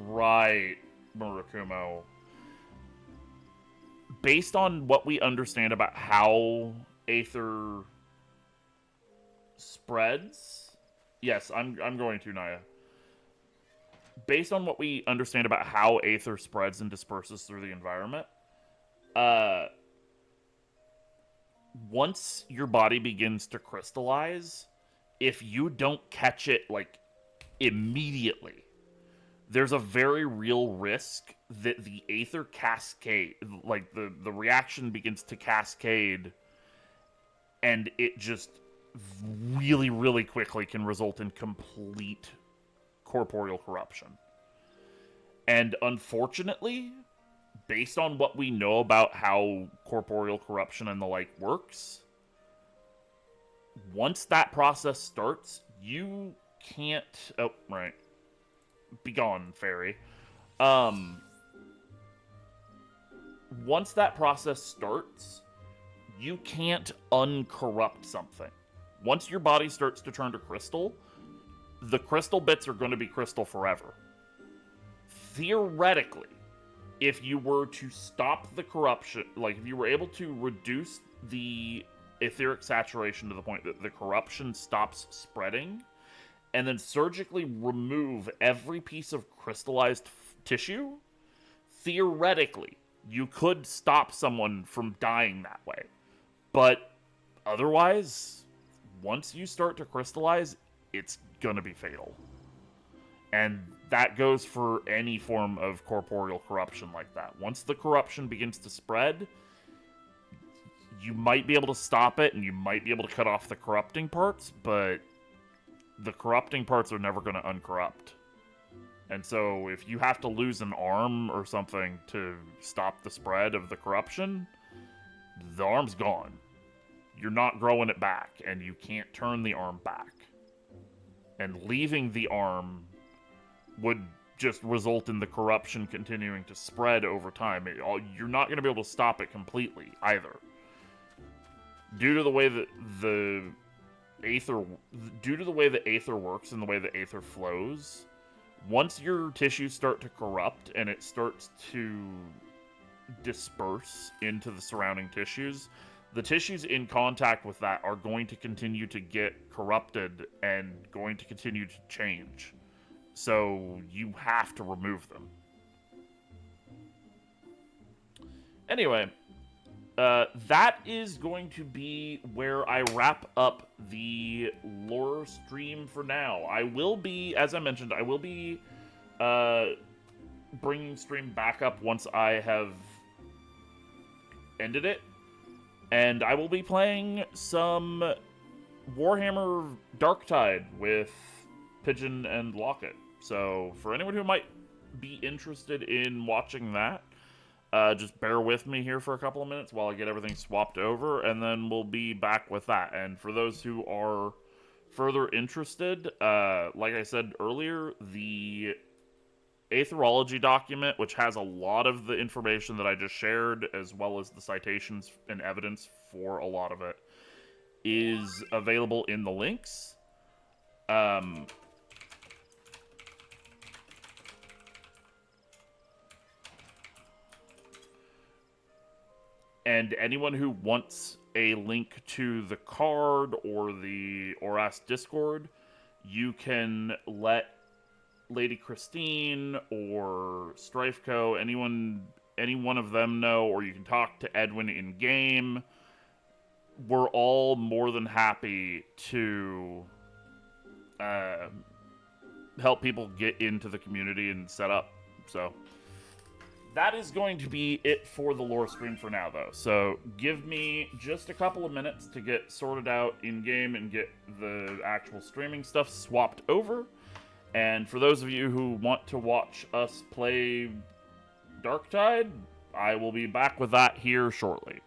Right, Murakumo. Based on what we understand about how aether spreads... Yes, I'm going to, Naya. Based on what we understand about how aether spreads and disperses through the environment, once your body begins to crystallize, if you don't catch it, like, immediately, there's a very real risk that the aether cascade, like, the reaction begins to cascade, and it just really, really quickly can result in complete corporeal corruption. And unfortunately, based on what we know about how corporeal corruption and the like works, once that process starts, you can't... Oh, right. Begone, fairy. Once that process starts, you can't uncorrupt something. Once your body starts to turn to crystal, the crystal bits are going to be crystal forever. Theoretically, if you were to stop the corruption, like if you were able to reduce the etheric saturation to the point that the corruption stops spreading, and then surgically remove every piece of crystallized tissue, theoretically, you could stop someone from dying that way. But otherwise, once you start to crystallize, it's gonna be fatal. And that goes for any form of corporeal corruption like that. Once the corruption begins to spread, you might be able to stop it, and you might be able to cut off the corrupting parts, but the corrupting parts are never going to uncorrupt. And so if you have to lose an arm or something to stop the spread of the corruption, the arm's gone. You're not growing it back, and you can't turn the arm back. And leaving the arm would just result in the corruption continuing to spread over time. You're not going to be able to stop it completely, either. Due to the way that the aether works and the way the aether flows, once your tissues start to corrupt and it starts to disperse into the surrounding tissues, the tissues in contact with that are going to continue to get corrupted and going to continue to change. So you have to remove them. Anyway, that is going to be where I wrap up the lore stream for now. I will be, as I mentioned, I will be bringing stream back up once I have ended it. And I will be playing some Warhammer Darktide with Pigeon and Locket. So for anyone who might be interested in watching that, just bear with me here for a couple of minutes while I get everything swapped over, and then we'll be back with that. And for those who are further interested, like I said earlier, the Aetherology document, which has a lot of the information that I just shared, as well as the citations and evidence for a lot of it, is available in the links. And anyone who wants a link to the card or ask Discord, you can let Lady Christine or Strifeco, any one of them know, or you can talk to Edwin in game. We're all more than happy to help people get into the community and set up. So that is going to be it for the lore stream for now, though. So give me just a couple of minutes to get sorted out in-game and get the actual streaming stuff swapped over. And for those of you who want to watch us play Darktide, I will be back with that here shortly.